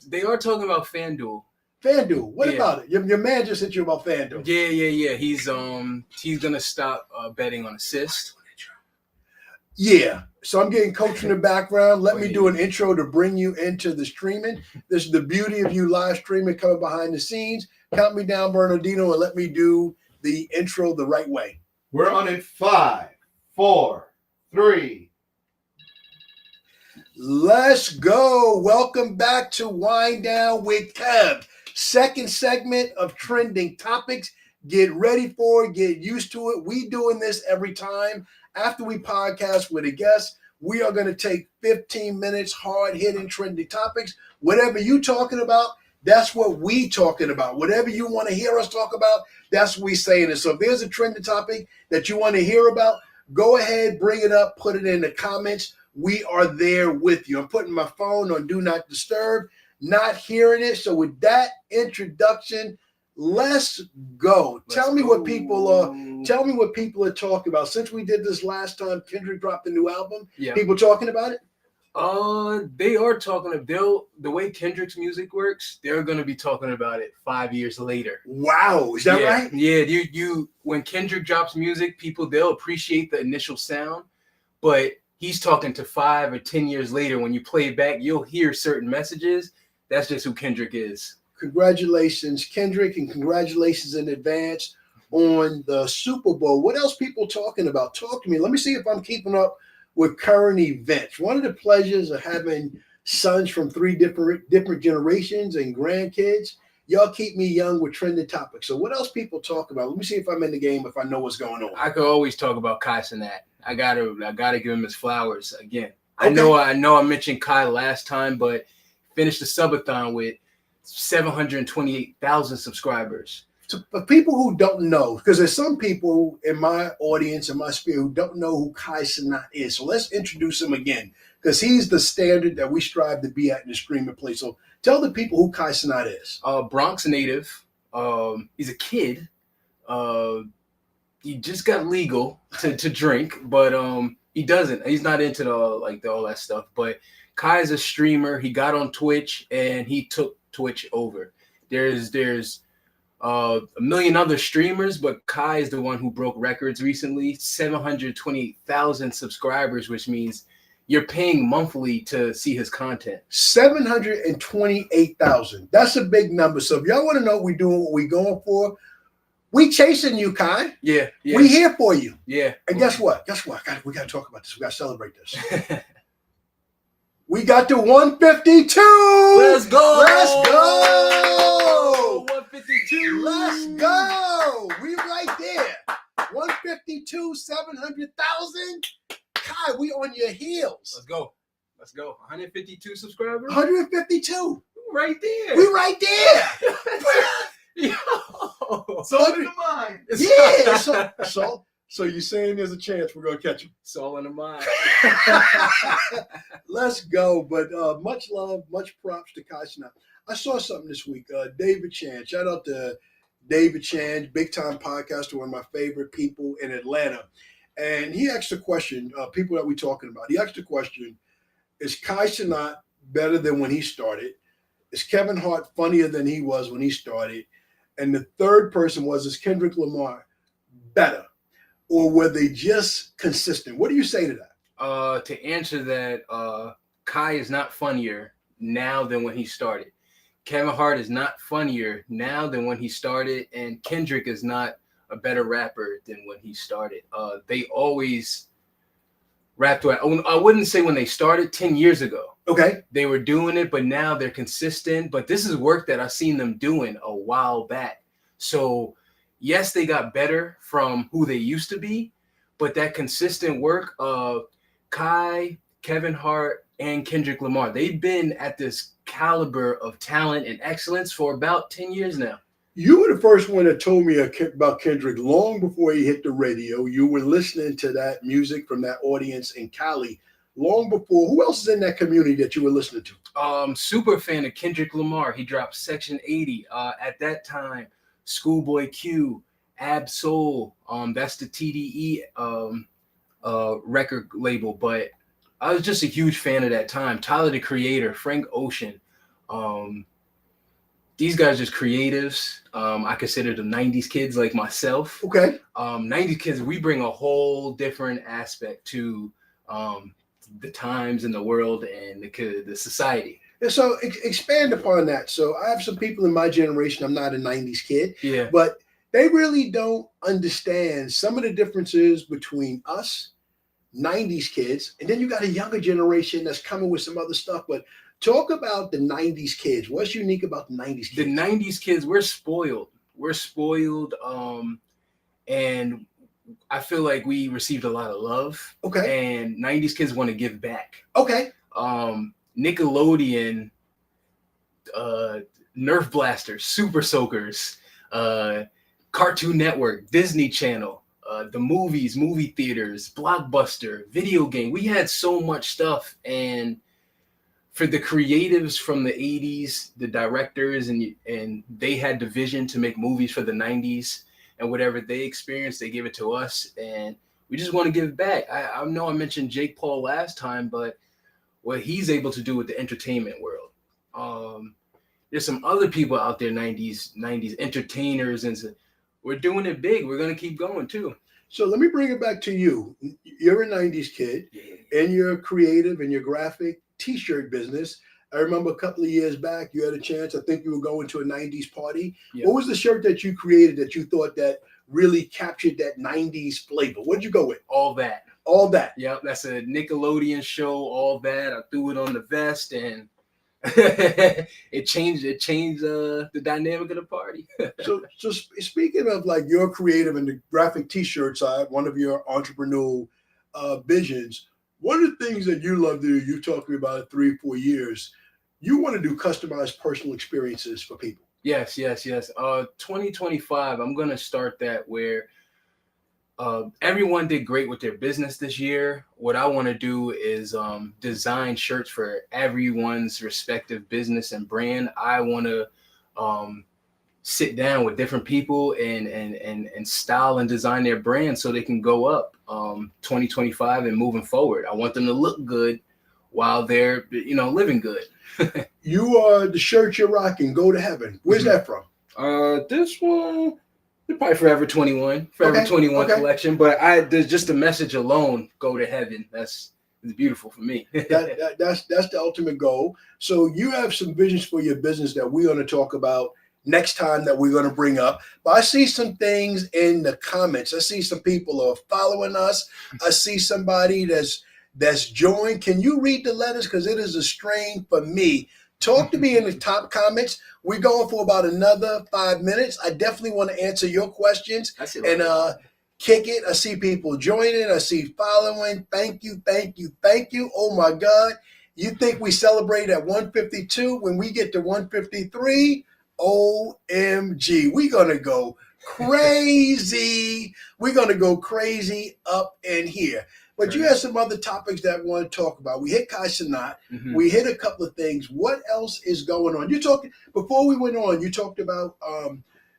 They are talking about FanDuel. FanDuel. What Yeah. about it? Your man just hit you about FanDuel. Yeah. He's gonna stop betting on assist. Yeah. So I'm getting coach in the background. Let me do an intro to bring you into the streaming. This is the beauty of you live streaming, coming behind the scenes. Count me down, Bernardino, and let me do the intro the right way. We're on in 5, 4, 3. Let's go. Welcome back to Wine Down with Kev. Second segment of trending topics. Get ready for it. Get used to it. We doing this every time. After we podcast with a guest, we are going to take 15 minutes, hard-hitting trending topics. Whatever you talking about, that's what we talking about. Whatever you want to hear us talk about, that's what we saying it. So if there's a trending topic that you want to hear about, go ahead, bring it up, put it in the comments. We are there with you. I'm putting my phone on Do Not Disturb, not hearing it. So with that introduction, let's go. Tell me what people are talking about. Since we did this last time, Kendrick dropped a new album. Yeah. People talking about it? They are talking about the way Kendrick's music works. They're gonna be talking about it 5 years later. Wow, is that right? Yeah. You when Kendrick drops music, they'll appreciate the initial sound, but he's talking to 5 or 10 years later. When you play it back, you'll hear certain messages. That's just who Kendrick is. Congratulations, Kendrick, and congratulations in advance on the Super Bowl. What else people talking about? Talk to me. Let me see if I'm keeping up with current events. One of the pleasures of having sons from 3 different generations and grandkids, y'all keep me young with trending topics. So what else people talk about? Let me see if I'm in the game, if I know what's going on. I could always talk about Kai Cenat. I gotta give him his flowers again. Okay. I know I mentioned Kai last time, but finished the subathon with 728,000 subscribers. So for people who don't know, because there's some people in my audience, in my sphere, who don't know who Kai Cenat is. So let's introduce him again, because he's the standard that we strive to be at in the streaming place. So tell the people who Kai Cenat is. Bronx native. He's a kid. He just got legal to drink, but he doesn't. He's not into all that stuff. But Kai is a streamer. He got on Twitch and he took Twitch over. There's a million other streamers, but Kai is the one who broke records recently. 728,000 subscribers, which means you're paying monthly to see his content. 728,000. That's a big number. So if y'all want to know what we're doing, what we're going for, we chasing you, Kai. Yeah. We here for you. Yeah. And guess what? We got to talk about this. We got to celebrate this. We got to 152. Let's go. 152. Let's go. We right there. 152, 700,000. Kai, we on your heels. Let's go. 152 subscribers. 152. Right there. We right there. Yo. So in the mind. Yeah. So you're saying there's a chance we're gonna catch him? It's all in the mind. Let's go. But much love, much props to Kai Cenat. I saw something this week. David Chan. Shout out to David Chan, big time podcaster, one of my favorite people in Atlanta. And he asked a question, people that we're talking about. He asked a question, is Kai Cenat better than when he started? Is Kevin Hart funnier than he was when he started? And the third person was, is Kendrick Lamar better? Or were they just consistent? What do you say to that? To answer that, Kai is not funnier now than when he started. Kevin Hart is not funnier now than when he started, and Kendrick is not a better rapper than when he started. They always rapped. I wouldn't say when they started 10 years ago. Okay. They were doing it, but now they're consistent. But this is work that I've seen them doing a while back. So yes, they got better from who they used to be, but that consistent work of Kai, Kevin Hart, and Kendrick Lamar, they've been at this caliber of talent and excellence for about 10 years now. You were the first one that told me about Kendrick long before he hit the radio. You were listening to that music from that audience in Cali long before. Who else is in that community that you were listening to? Super fan of Kendrick Lamar. He dropped Section 80. At that time, Schoolboy Q, Ab Soul, that's the TDE record label, but I was just a huge fan of that time. Tyler, the Creator, Frank Ocean. These guys just creatives. I consider them 90s kids like myself. Okay. 90s kids, we bring a whole different aspect to the times in the world and the society. And so expand upon that. So I have some people in my generation, I'm not a 90s kid, Yeah. but they really don't understand some of the differences between us, 90s kids, and then you got a younger generation that's coming with some other stuff. But talk about the 90s kids. What's unique about the 90s kids? The 90s kids, we're spoiled. We're spoiled. And I feel like we received a lot of love. Okay. And 90s kids want to give back. Okay. Nickelodeon, Nerf Blasters, Super Soakers, Cartoon Network, Disney Channel, the movies, movie theaters, Blockbuster, video game. We had so much stuff. And for the creatives from the 80s, the directors, and they had the vision to make movies for the 90s, and whatever they experienced, they give it to us. And we just want to give back. I know I mentioned Jake Paul last time, but what he's able to do with the entertainment world. There's some other people out there, 90s entertainers, and we're doing it big. We're going to keep going too. So let me bring it back to you. You're a 90s kid, and you're creative in your graphic t-shirt business. I remember a couple of years back, you had a chance. I think you were going to a 90s party. Yeah. What was the shirt that you created that you thought that really captured that 90s flavor? What'd you go with? All That. All That. Yep, that's a Nickelodeon show. All That. I threw it on the vest, and it changed the dynamic of the party. so speaking of like your creative and the graphic t-shirt side, one of your entrepreneurial visions, one of the things that you love to do, you talked to me about it 3 or 4 years, you want to do customized personal experiences for people. Yes. 2025, I'm going to start that where everyone did great with their business this year. What I want to do is design shirts for everyone's respective business and brand. I want to sit down with different people and style and design their brand so they can go up 2025 and moving forward. I want them to look good while they're living good. You are the shirt you're rocking, Go to Heaven. Where's that from? This one, probably Forever 21 collection. But there's just the message alone, Go to Heaven. It's beautiful for me. That's the ultimate goal. So you have some visions for your business that we're going to talk about next time that we're going to bring up. But I see some things in the comments. I see some people are following us. I see somebody that's joined. Can you read the letters? Because it is a strain for me. Talk to me in the top comments. We're going for about another 5 minutes. I definitely want to answer your questions and kick it. I see people joining. I see following. Thank you. Oh my God. You think we celebrate at 152? When we get to 153, OMG, we're going to go crazy. We're going to go crazy up in here. But you have some other topics that I want to talk about. We hit Kai Cenat. Mm-hmm. We hit a couple of things. What else is going on? Before we went on, you talked about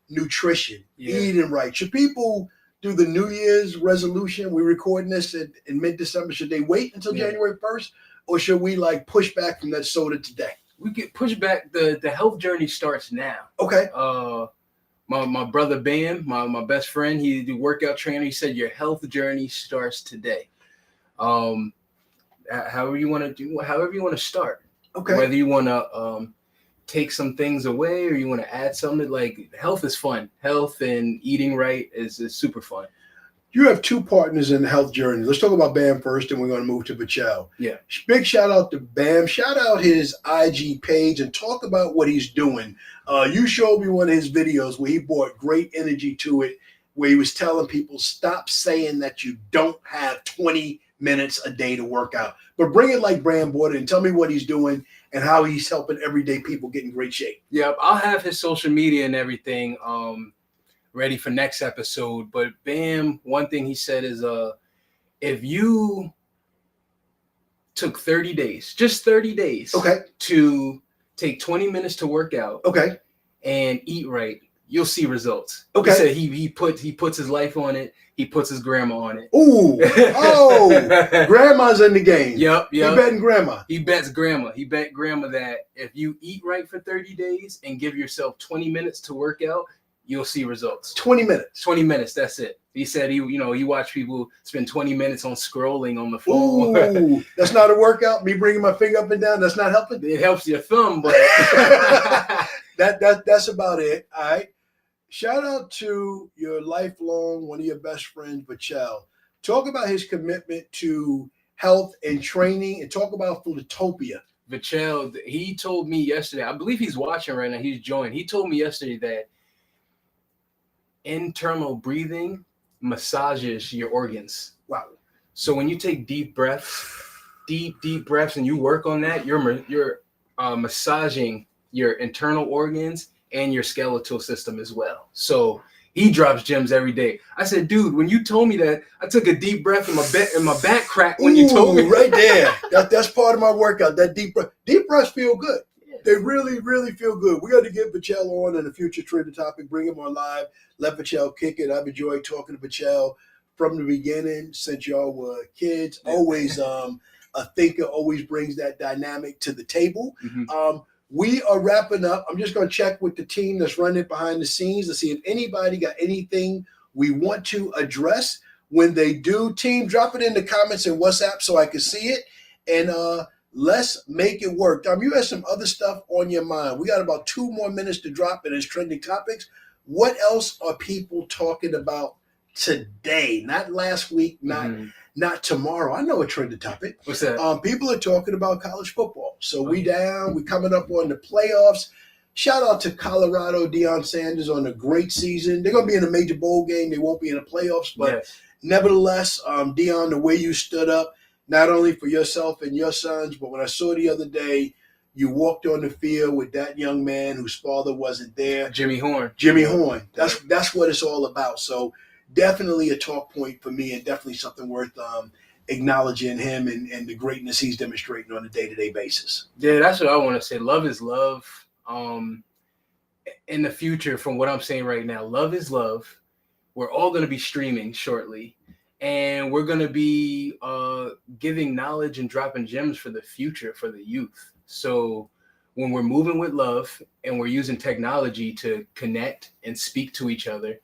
nutrition, eating right. Should people do the New Year's resolution? We're recording this in mid-December. Should they wait until January 1st? Or should we push back from that soda today? We get pushed back. The health journey starts now. Okay. My brother Bam, my best friend, he's the workout trainer. He said your health journey starts today. However you want to start. Okay. Whether you want to take some things away or you want to add something, like health is fun. Health and eating right is super fun. You have two partners in the health journey. Let's talk about Bam first, and we're going to move to Bachel. Yeah. Big shout out to Bam. Shout out his IG page and talk about what he's doing. You showed me one of his videos where he brought great energy to it, where he was telling people, stop saying that you don't have 20 minutes a day to work out, but bring it like Bram brought it and tell me what he's doing and how he's helping everyday people get in great shape. Yeah, I'll have his social media and everything ready for next episode. But Bam, one thing he said is if you took 30 days, just 30 days, okay, to take 20 minutes to work out, okay, and eat right, you'll see results. Okay. He said he puts his life on it. He puts his grandma on it. Ooh, oh, grandma's in the game. Yep. He betting grandma. He bets grandma. He bet grandma that if you eat right for 30 days and give yourself 20 minutes to work out, you'll see results. 20 minutes. 20 minutes. That's it. He said he watched people spend 20 minutes on scrolling on the phone. Ooh, that's not a workout. Me bringing my finger up and down. That's not helping. It helps your thumb, but that's about it. All right. Shout out to your lifelong, one of your best friends, Bachel. Talk about his commitment to health and training, and talk about Philotopia. Vichel, he told me yesterday, I believe he's watching right now, he's joined. He told me yesterday that internal breathing massages your organs. Wow. So when you take deep breaths, and you work on that, you're massaging your internal organs and your skeletal system as well. So he drops gems every day. I said, dude, when you told me that, I took a deep breath and my back cracked when you told me. Right there. That's part of my workout. That deep breath. Deep breaths feel good. Yeah. They really, really feel good. We got to get Bachel on in a future trending topic. Bring him on live. Let Bachel kick it. I've enjoyed talking to Bachel from the beginning since y'all were kids. Yeah. Always a thinker. Always brings that dynamic to the table. Mm-hmm. We are wrapping up. I'm just going to check with the team that's running behind the scenes to see if anybody got anything we want to address. When they do, team, drop it in the comments and WhatsApp so I can see it. And let's make it work. Dom, you have some other stuff on your mind. We got about 2 more minutes to drop in as trending topics. What else are people talking about today? Not last week, not tomorrow. I know a trending topic. What's that? People are talking about college football. So we coming up on the playoffs. Shout out to Colorado, Deion Sanders on a great season. They're going to be in a major bowl game. They won't be in the playoffs, but nevertheless, Deion, the way you stood up, not only for yourself and your sons, but when I saw the other day, you walked on the field with that young man whose father wasn't there. Jimmy Horn. That's what it's all about. So definitely a talk point for me, and definitely something worth acknowledging him and the greatness he's demonstrating on a day-to-day basis. Yeah, that's what I want to say. Love is love. In the future, from what I'm saying right now, love is love. We're all going to be streaming shortly, and we're going to be giving knowledge and dropping gems for the future, for the youth. So when we're moving with love and we're using technology to connect and speak to each other,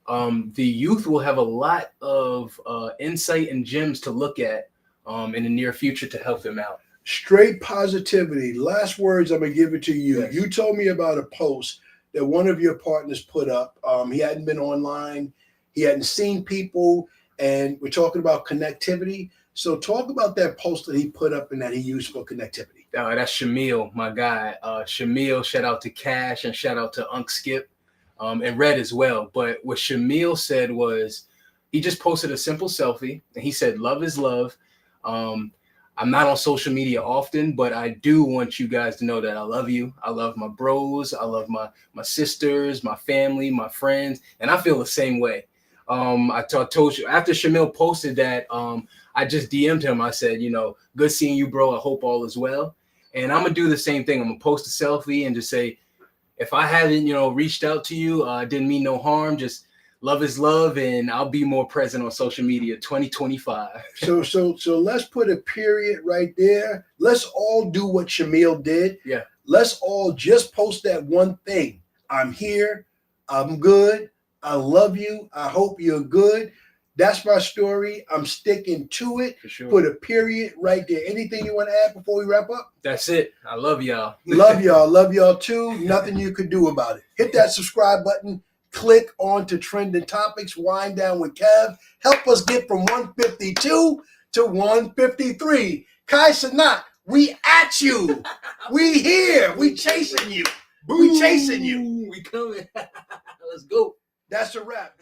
the youth will have a lot of insight and gems to look at in the near future to help them out. Straight positivity. Last words, I'm going to give it to you. Yes. You told me about a post that one of your partners put up. He hadn't been online. He hadn't seen people. And we're talking about connectivity. So talk about that post that he put up and that he used for connectivity. That's Shamil, my guy. Shamil, shout out to Cash and shout out to Unc Skip and Red as well. But what Shamil said was he just posted a simple selfie and he said, love is love. I'm not on social media often, but I do want you guys to know that I love you. I love my bros. I love my sisters, my family, my friends. And I feel the same way. I told you after Shamil posted that, I just DM'd him. I said, good seeing you, bro. I hope all is well. And I'm going to do the same thing. I'm going to post a selfie and just say, if I haven't, reached out to you, I didn't mean no harm. Just love is love. And I'll be more present on social media 2025. So let's put a period right there. Let's all do what Shamil did. Yeah. Let's all just post that one thing. I'm here. I'm good. I love you. I hope you're good. That's my story. I'm sticking to it. For sure. Put a period right there. Anything you want to add before we wrap up? That's it. I love y'all. Love y'all. Love y'all too. Nothing you could do about it. Hit that subscribe button. Click on to Trending Topics. Wind Down with Kev. Help us get from 152 to 153. Kai Sanat, we at you. We here. We chasing you. We chasing you. We coming. Let's go. That's a wrap.